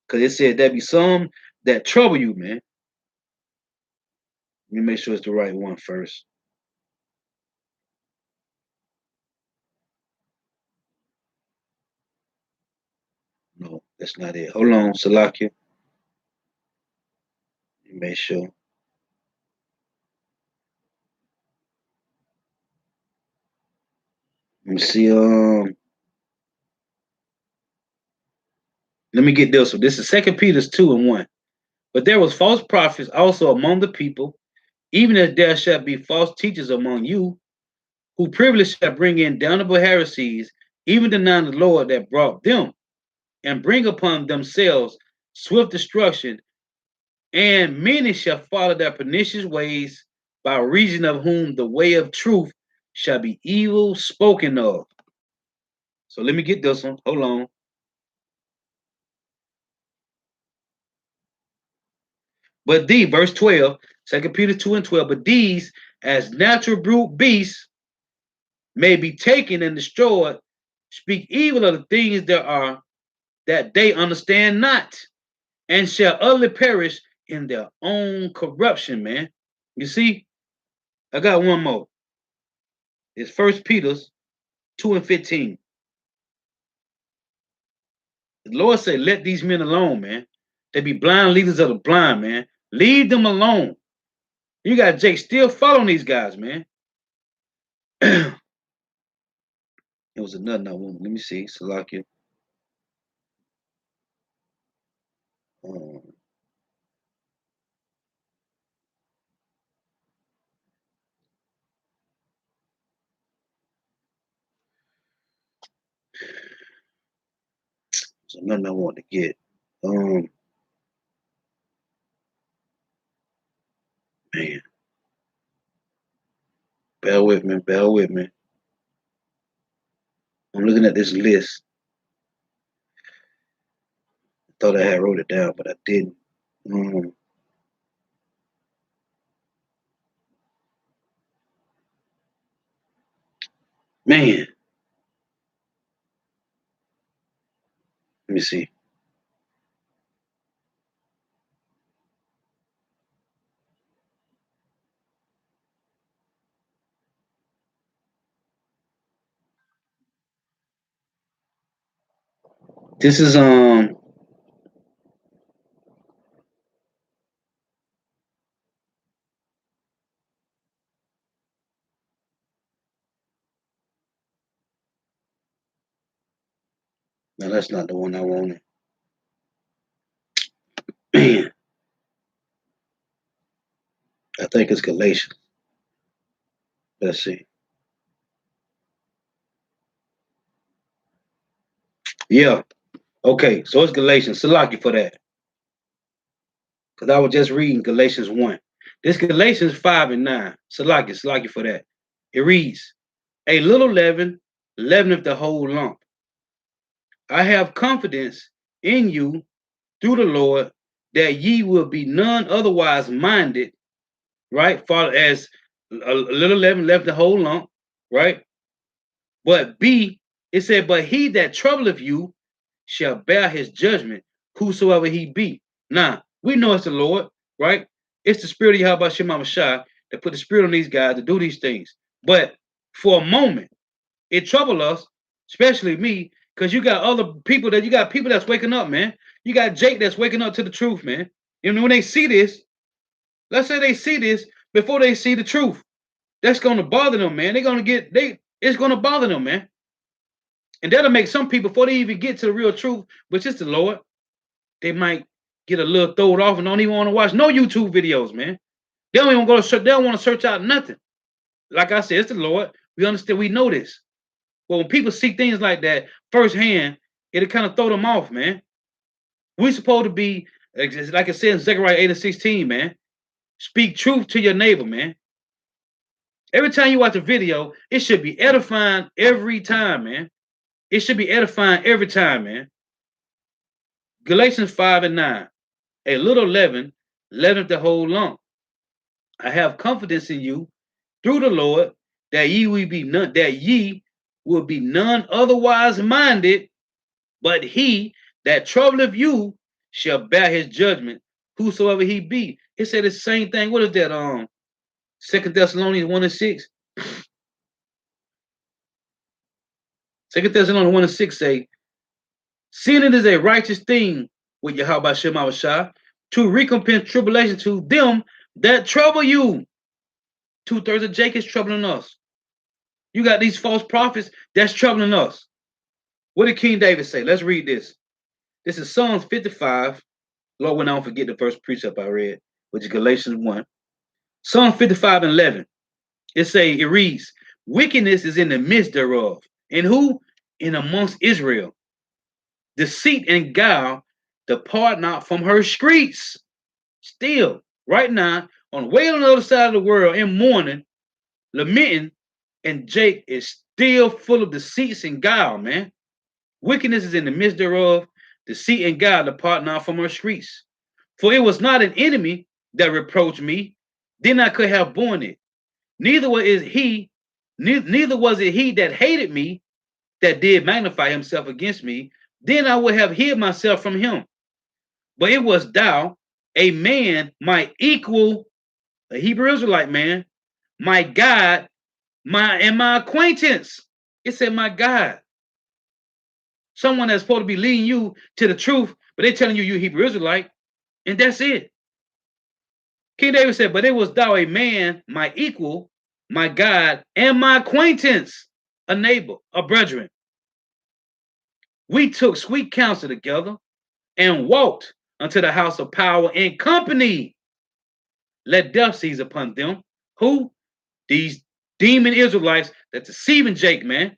Because it said there be some that trouble you, man. Let me make sure it's the right one first. No, that's not it. Hold on, Salakia. Let me make sure. Let me see. Let me get this one. This is Second Peter 2 and 1. But there was false prophets also among the people, even as there shall be false teachers among you, who privily shall bring in damnable heresies, even denying the Lord that brought them, and bring upon themselves swift destruction. And many shall follow their pernicious ways, by reason of whom the way of truth shall be evil spoken of. So let me get this one. Hold on. But verse 12, 2 Peter 2 and 12, but these, as natural brute beasts, may be taken and destroyed, speak evil of the things that are that they understand not, and shall utterly perish in their own corruption, man. You see, I got one more. It's First Peter's 2 and 15. The Lord said, let these men alone, man. They be blind leaders of the blind, man. Leave them alone. You got Jake still following these guys, man. It was another one. Let me see. Salakia. Um, there's another I want to get. Man, bear with me. Bear with me. I'm looking at this list. I thought I had wrote it down, but I didn't. Man, let me see. This is no, that's not the one I wanted. Man, I think it's Galatians. Let's see. Yeah. Okay, so it's Galatians. Salaki for that. because I was just reading Galatians 1. This Galatians 5 and 9. Salaki for that. It reads, a little leaven leaveneth the whole lump. I have confidence in you through the Lord that ye will be none otherwise minded, right? For as a little leaven left the whole lump, right? But it said, but he that troubleth you shall bear his judgment, whosoever he be. Now, we know it's the Lord, right? It's the spirit of Yahweh Shema Shah that put the spirit on these guys to do these things. But for a moment, it troubled us, especially me, because you got people that's waking up, man. You got Jake that's waking up to the truth, man. And when they see this, let's say they see this before they see the truth, that's gonna bother them, man. It's gonna bother them, man. And that'll make some people, before they even get to the real truth, which is the Lord, they might get a little thrown off and don't even want to watch no YouTube videos, man. They don't even go to search, they don't want to search out nothing. Like I said, it's the Lord. We understand, we know this. But when people see things like that firsthand, it'll kind of throw them off, man. We're supposed to be, like I said in Zechariah 8 and 16, man. Speak truth to your neighbor, man. Every time you watch a video, it should be edifying every time, man. It should be edifying every time, man. Galatians 5 and 9. A little leaven leaveneth the whole lump. I have confidence in you through the Lord that ye will be none otherwise minded, but he that troubleth you shall bear his judgment, whosoever he be. It said the same thing. What is that? 2 Thessalonians 1 and 6. 2 Thessalonians 1 and 6 say, seeing it is a righteous thing with Yahweh Shema Shah to recompense tribulation to them that trouble you. 2/3 of Jake is troubling us. You got these false prophets that's troubling us. What did King David say? Let's read this. This is Psalms 55. Lord, when I don't forget the first precept I read, which is Galatians 1. Psalm 55 and 11. It reads, wickedness is in the midst thereof. And who? In amongst Israel. Deceit and guile depart not from her streets. Still, right now, way on the other side of the world in mourning, lamenting, and Jake is still full of deceits and guile, man. Wickedness is in the midst thereof. Deceit and guile depart not from her streets. For it was not an enemy that reproached me, then I could have borne it. Neither was it he that hated me that did magnify himself against me, then I would have hid myself from him. But it was thou, a man, my equal, a Hebrew Israelite man, my God, my acquaintance. It said my God. Someone that's supposed to be leading you to the truth, but they're telling you you're Hebrew Israelite, and that's it. King David said, but it was thou a man, my equal, my God, and my acquaintance, a neighbor, a brethren. We took sweet counsel together and walked unto the house of power in company. Let death seize upon them. Who? These demon Israelites that's deceiving Jake, man.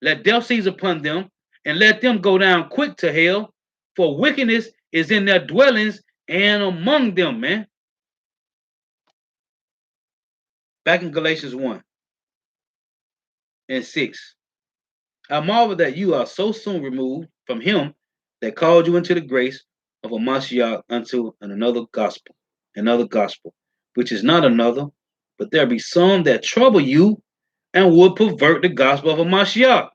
Let death seize upon them and let them go down quick to hell, for wickedness is in their dwellings and among them, man. Back in Galatians 1 and 6. I marvel that you are so soon removed from him that called you into the grace of a Mashiach unto another gospel, which is not another, but there be some that trouble you and would pervert the gospel of a Mashiach,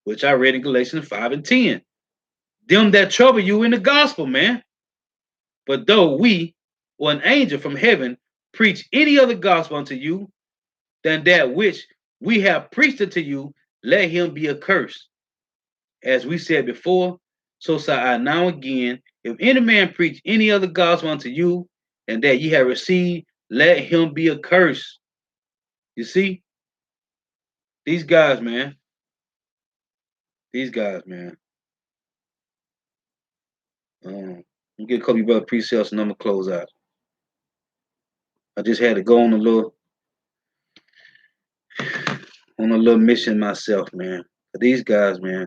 which I read in Galatians 5 and 10. Them that trouble you in the gospel, man. But though we or an angel from heaven preach any other gospel unto you than that which we have preached unto you, let him be accursed. As we said before, so say I now again, if any man preach any other gospel unto you than that ye have received, let him be accursed. You see? These guys, man. I'm get a couple of brother pre-sales and I'm gonna close out. I just had to go on a little mission myself, man. But these guys, man,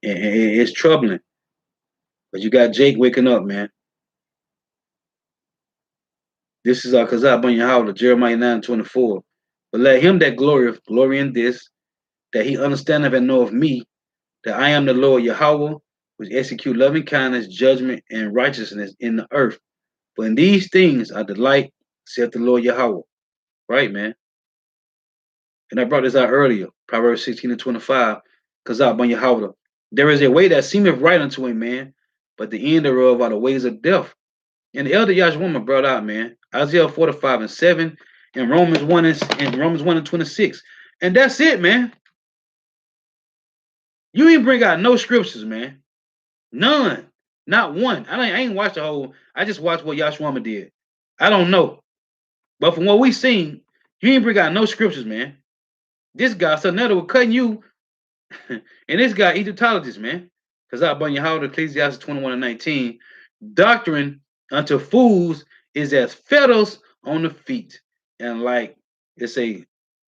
it's troubling. But you got Jake waking up, man. This is Kazab on Yahweh, Jeremiah 9:24. But let him that glory in this, that he understandeth and knoweth me, that I am the Lord Yahweh, which execute loving kindness, judgment, and righteousness in the earth. For in these things I delight, saith the Lord Yahweh. Right, man. And I brought this out earlier, Proverbs 16:25. Kazab on Yahweh. There is a way that seemeth right unto a man, but the end thereof are the ways of death. And the elder Yashwama brought out, man, Isaiah 45:7 and Romans 1 and 26. And that's it, man. You ain't bring out no scriptures, man. None. Not one. I ain't watched the whole. I just watched what Yashwama did. I don't know. But from what we seen, you ain't bring out no scriptures, man. This guy, Sonetta, was cutting you. And this guy, Egyptologist, man. Because I bring you how Ecclesiastes 21 and 19. Doctrine unto fools is as fetters on the feet, and like it's a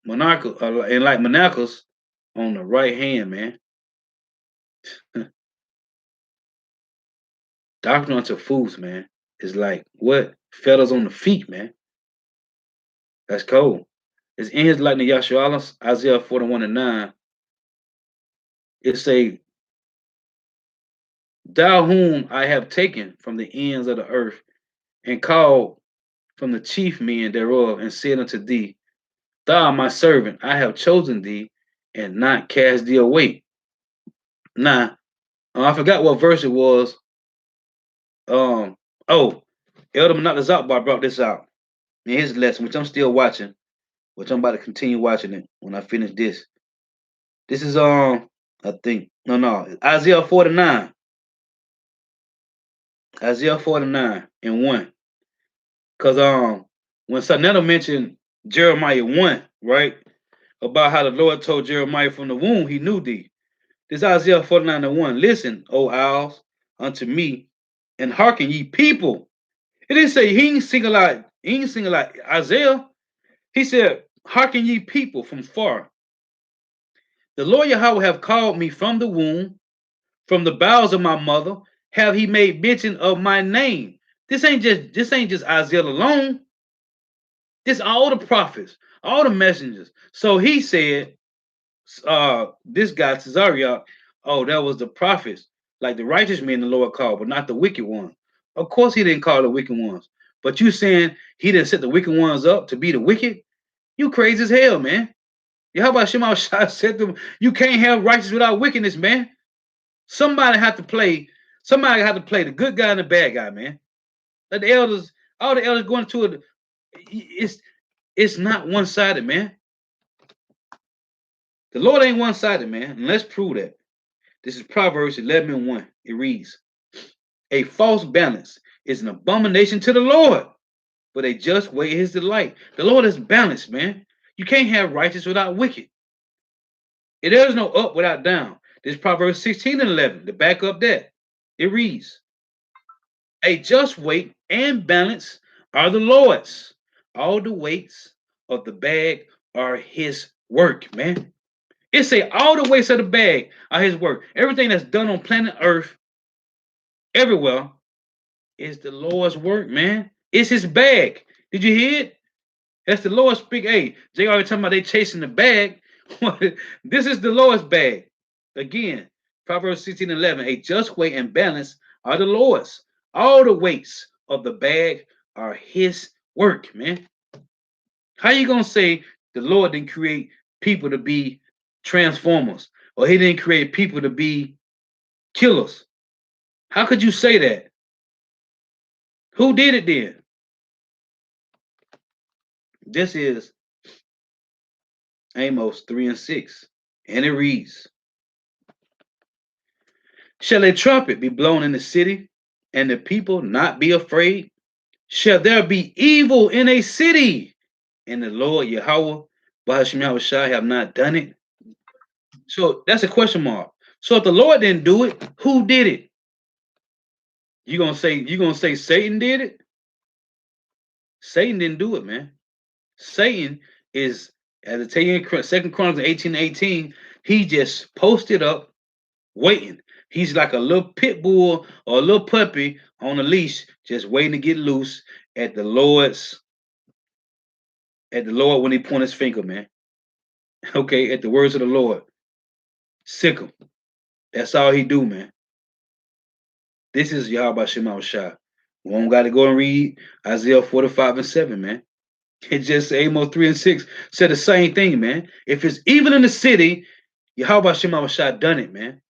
monarchical, and like manacles on the right hand, man. Doctrine unto fools, man, is like what? Fetters on the feet, man. That's cold. It's in his likeness, Yahshua, Isaiah 41 and 9. It say, thou whom I have taken from the ends of the earth, and called from the chief men thereof, and said unto thee, thou art my servant, I have chosen thee, and not cast thee away. Now, I forgot what verse it was. Oh, Elder Manat Zakbar brought this out in his lesson, which I'm still watching, which I'm about to continue watching it when I finish this. This is I think no Isaiah 49. Isaiah 49 and 1. Because when Sonetta mentioned Jeremiah 1, right? About how the Lord told Jeremiah from the womb he knew thee. This Isaiah 49 and 1. Listen, O owls, unto me, and hearken ye people. It didn't say he ain't singing like Isaiah. He said, hearken ye people from far. The Lord Yahweh have called me from the womb, from the bowels of my mother, have he made mention of my name. This ain't just Isaiah alone. This all the prophets, all the messengers. So he said, this guy Cesaria, oh, that was the prophets, like the righteous men the Lord called, but not the wicked ones. Of course he didn't call the wicked ones. But you saying he didn't set the wicked ones up to be the wicked? You crazy as hell, man. Yeah, how about Shema Shah said to them, you can't have righteousness without wickedness, man. Somebody had to play the good guy and the bad guy, man. Let the elders, all the elders going to it. It's not one-sided, man. The Lord ain't one-sided, man. And let's prove that. This is Proverbs 11 and 1. It reads, a false balance is an abomination to the Lord, but a just way is delight. The Lord is balanced, man. You can't have righteous without wicked. There is no up without down. This is Proverbs 16 and 11. To back up that, it reads, a just weight and balance are the Lord's. All the weights of the bag are his work, man. It say all the weights of the bag are his work. Everything that's done on planet Earth, everywhere, is the Lord's work, man. It's his bag. Did you hear it? That's the Lord's big. Hey, Jay already talking about they chasing the bag. This is the Lord's bag. Again, Proverbs 16:11. A just weight and balance are the Lord's. All the weights of the bag are his work, man. How you gonna say the Lord didn't create people to be transformers, or he didn't create people to be killers? How could you say that? Who did it then? This is Amos 3 and 6. And it reads, shall a trumpet be blown in the city, and the people not be afraid? Shall there be evil in a city, and the Lord Yahweh, Bahashim Yahushua, have not done it? So that's a question mark. So if the Lord didn't do it, who did it? You gonna say Satan did it? Satan didn't do it, man. Satan is, as it tell you in Second Chronicles 18:18, he just posted up waiting. He's like a little pit bull or a little puppy on a leash, just waiting to get loose at the Lord's at the Lord when he point his finger, man. Okay, at the words of the Lord. Sick him. That's all he do, man. This is Yahweh Shema Shah. We don't got to go and read Isaiah 45 and 7, man. It just Amos 3 and 6 said the same thing, man. If it's even in the city, Yahweh Shema Shah done it, man.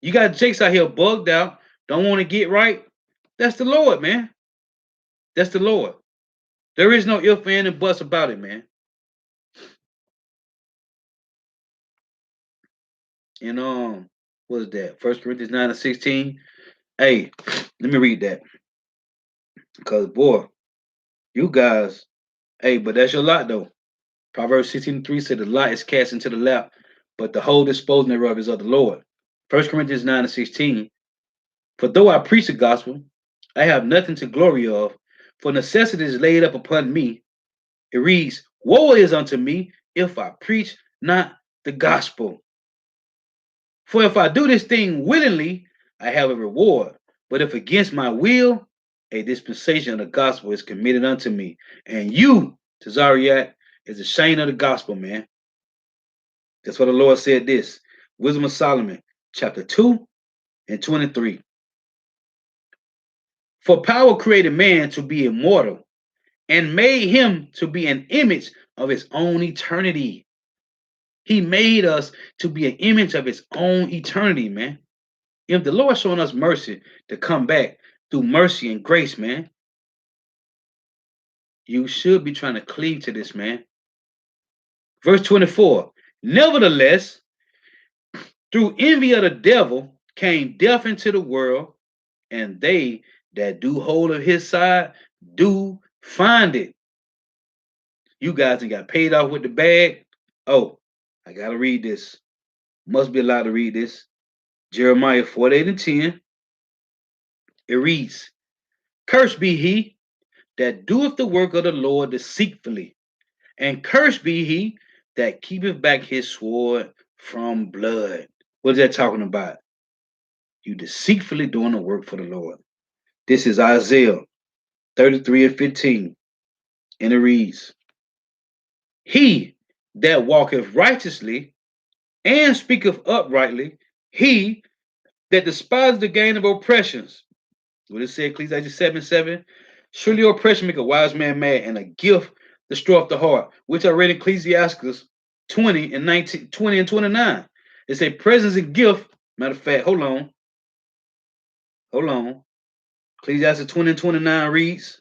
You got Jakes out here bugged out, don't want to get right. That's the Lord, man. That's the Lord. There is no if, and buts about it, man. And what is that? 1 Corinthians 9 and 16. Hey, let me read that. Because boy, you guys, hey, but that's your lot though. Proverbs 16:3 said the lot is cast into the lap, but the whole disposing thereof is of the Lord. 1 Corinthians 9 and 16. For though I preach the gospel, I have nothing to glory of, for necessity is laid up upon me. It reads, woe is unto me if I preach not the gospel. For if I do this thing willingly, I have a reward. But if against my will, a dispensation of the gospel is committed unto me. And you, Tazariat, is ashamed of the gospel, man. That's what the Lord said this. Wisdom of Solomon, chapter 2 and 23. For power created man to be immortal and made him to be an image of his own eternity. He made us to be an image of his own eternity, man. If the Lord showing us mercy to come back through mercy and grace, man, you should be trying to cleave to this, man. Verse 24. Nevertheless, through envy of the devil came death into the world, and they that do hold of his side do find it. You guys got paid off with the bag. Oh, I gotta read this. Must be allowed to read this. Jeremiah 48 and 10. It reads, cursed be he that doeth the work of the Lord deceitfully, and cursed be he that keepeth back his sword from blood. What is that talking about? You deceitfully doing the work for the Lord. This is Isaiah 33 and 15. And it reads, he that walketh righteously and speaketh uprightly, he that despises the gain of oppressions. What it said, Ecclesiastes 7:7. Surely oppression make a wise man mad, and a gift destroyeth the heart. Which I read in Ecclesiastes 20 and 19, 20 and 29. It say presents and gift. Matter of fact, hold on. Ecclesiastes 20 and 29 reads,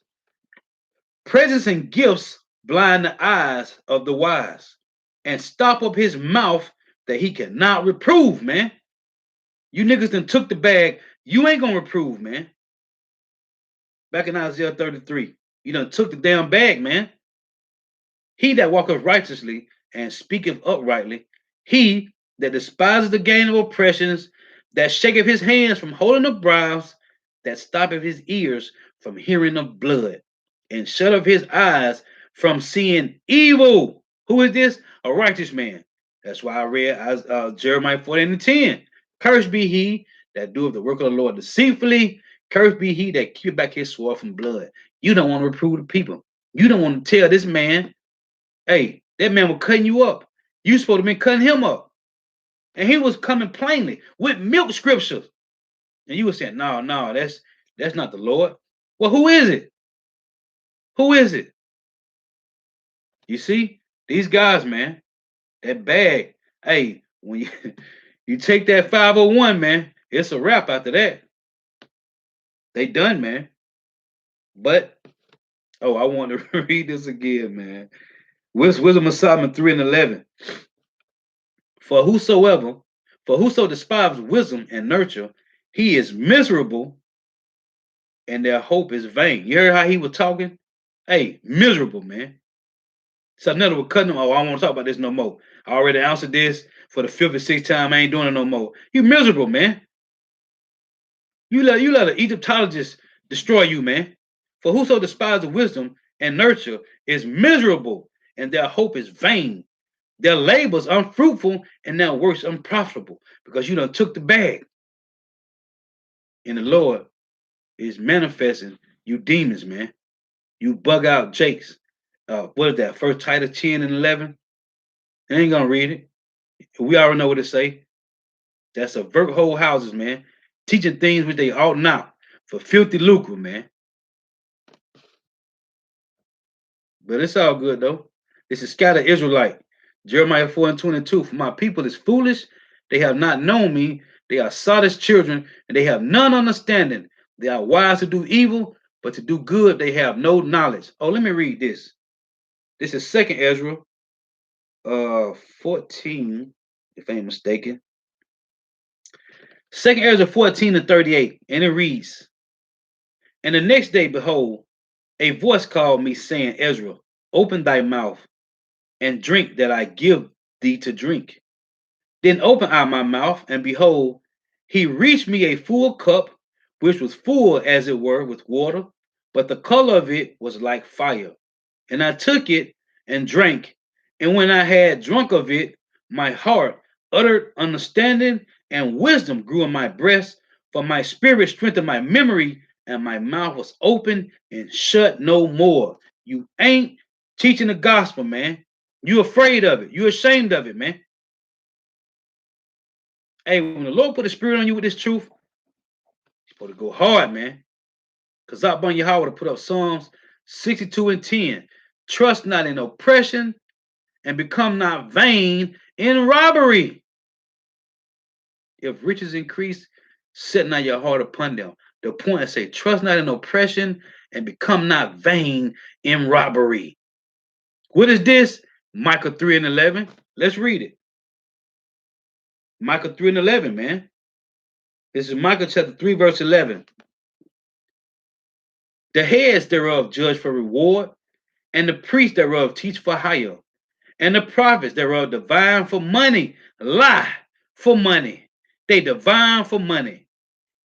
presents and gifts blind the eyes of the wise, and stop up his mouth that he cannot reprove, man. You niggas done took the bag. You ain't gonna reprove, man. Back in Isaiah 33, you done took the damn bag, man. He that walketh righteously and speaketh uprightly, he that despises the gain of oppressions, that shaketh his hands from holding of bribes, that stoppeth his ears from hearing of blood, and shutteth his eyes from seeing evil. Who is this? A righteous man. That's why I read Jeremiah 14 and 10. Cursed be he that doeth the work of the Lord deceitfully. Cursed be he that keepeth back his sword from blood. You don't want to reprove the people. You don't want to tell this man, hey, that man was cutting you up. You supposed to be cutting him up. And he was coming plainly with milk scriptures. And you were saying, no, that's not the Lord. Well, who is it? Who is it? You see, these guys, man, that bag. Hey, when you you take that 501, man, it's a wrap after that. They done, man. But I want to read this again, man. Wisdom of Solomon 3 and 11. For whoso despises wisdom and nurture, he is miserable, and their hope is vain. You heard how he was talking? Hey, miserable, man. So another was cutting him. Oh, I don't want to talk about this no more. I already answered this for the fifth or sixth time. I ain't doing it no more. You miserable, man. You let an Egyptologist destroy you, man. For whoso despises wisdom and nurture is miserable, and their hope is vain. Their labors unfruitful, and their works unprofitable, because you done took the bag. And the Lord is manifesting you demons, man. You bug out Jakes. What is that? First Titus 10 and 11. I ain't gonna read it. We already know what it say. That's a subvert whole houses, man. Teaching things which they ought not for filthy lucre, man. But it's all good though. This is scattered Israelite. Jeremiah 4 and 22. For my people is foolish, they have not known me, they are sottish children, and they have none understanding. They are wise to do evil, but to do good they have no knowledge. Oh, let me read this. This is second Ezra 14, if I ain't mistaken. Second Ezra 14 and 38, and it reads, and the next day, behold, a voice called me, saying, Ezra, open thy mouth and drink that I give thee to drink. Then opened I my mouth, and behold, he reached me a full cup, which was full, as it were, with water, but the color of it was like fire. And I took it and drank. And when I had drunk of it, my heart uttered understanding, and wisdom grew in my breast, for my spirit strengthened my memory, and my mouth was open and shut no more. You ain't teaching the gospel, man. You afraid of it. You ashamed of it, man. Hey, when the Lord put a spirit on you with this truth, you're supposed to go hard, man. Because Zakban Yahweh to put up Psalms 62 and 10. Trust not in oppression, and become not vain in robbery. If riches increase, set not your heart upon them. The point is say, trust not in oppression, and become not vain in robbery. What is this? Micah 3 and 11. Let's read it. Micah 3 and 11, man. This is Micah chapter 3, verse 11. The heads thereof judge for reward, and the priests thereof teach for hire, and the prophets thereof divine for money, lie for money. They divine for money.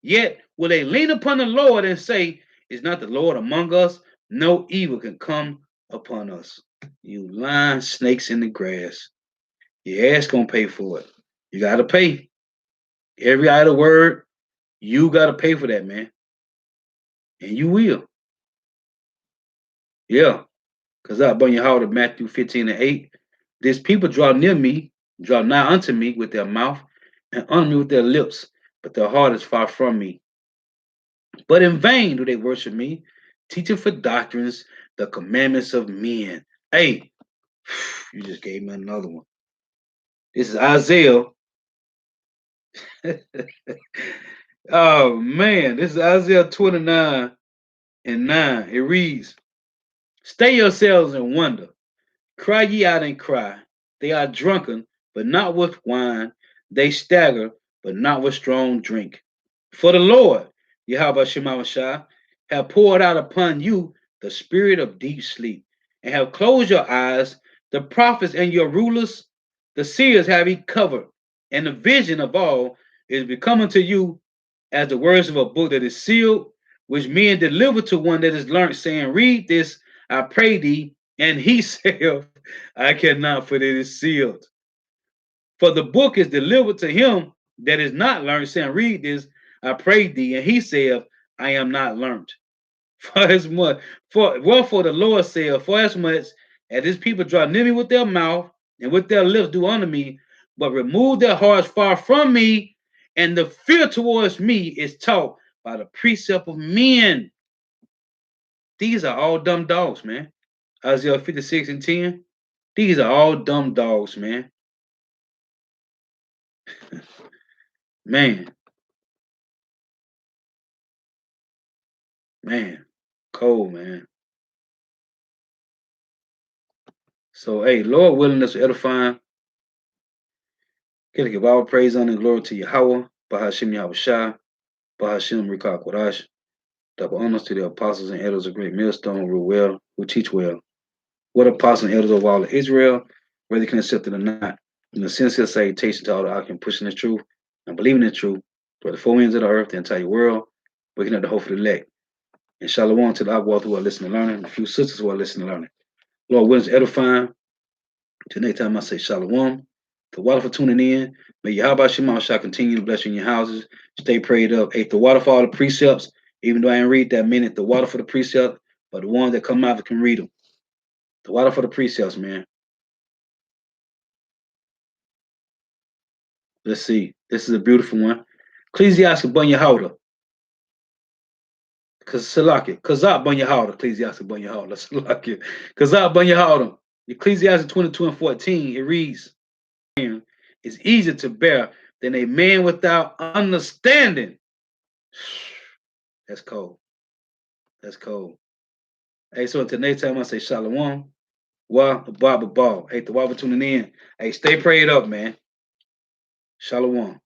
Yet will they lean upon the Lord and say, is not the Lord among us? No evil can come upon us. You lying snakes in the grass. Your ass gonna pay for it. You gotta pay. Every idle word, you gotta pay for that, man. And you will. Yeah. Because I bring you how to Matthew 15 and 8. This people draw near me, draw nigh unto me with their mouth, and honor me with their lips, but their heart is far from me. But in vain do they worship me, teaching for doctrines the commandments of men. Hey, you just gave me another one. This is Isaiah. Oh man, this is Isaiah 29 and 9. It reads, stay yourselves and wonder. Cry ye out and cry. They are drunken, but not with wine. They stagger, but not with strong drink. For the Lord, Yahweh Shemawashah, have poured out upon you the spirit of deep sleep, and have closed your eyes. The prophets and your rulers, the seers have he covered, and the vision of all is becoming to you as the words of a book that is sealed, which men deliver to one that is learned, saying, read this, I pray thee. And he saith, I cannot, for it is sealed. For the book is delivered to him that is not learned, saying, read this, I pray thee. And he saith, I am not learned. For as much, wherefore the Lord saith, for as much as his people draw near me with their mouth and with their lips do honor me, but remove their hearts far from me, and the fear towards me is taught by the precept of men. These are all dumb dogs, man. Isaiah 56 and 10. These are all dumb dogs, man. Man, man, cold, man. So, hey, Lord willing us edifying. Gotta give all praise, honor, and glory to Yahweh, Bahashim Yahweh Shah, Bahashim Rikah Kodash. Double honors to the apostles and elders of Great Millstone who rule well, who teach well. What apostles and elders of all of Israel, whether you can accept it or not. In the sincere salutation to all the Akim pushing the truth and believing in the truth, for the four ends of the earth, the entire world, waking up the hope for the elect. And shalom to the Akwal who are listening and learning, a few sisters who are listening and learning. Lord willing, edifying. Till next time I say shalom. The water for tuning in. May Yahweh Shema shall continue to bless you in your houses. Stay prayed up. Ate the water for all the precepts. Even though I didn't read that minute, the water for the precept, but the ones that come out can read them. The water for the precepts, man. Let's see. This is a beautiful one. Ecclesiastes Bunya Howder. Salaki. Kazak Bunya Howder. Ecclesiastes Bunya Howder. Salaki. Kazak Bunya Howder. Ecclesiastes 22 and 14. It reads, "It's easier to bear than a man without understanding." That's cold. That's cold. Hey, so until next time, I say shalom. Wa Baba Ball. Hey, the Waba tuning in. Hey, stay prayed up, man. Shalom.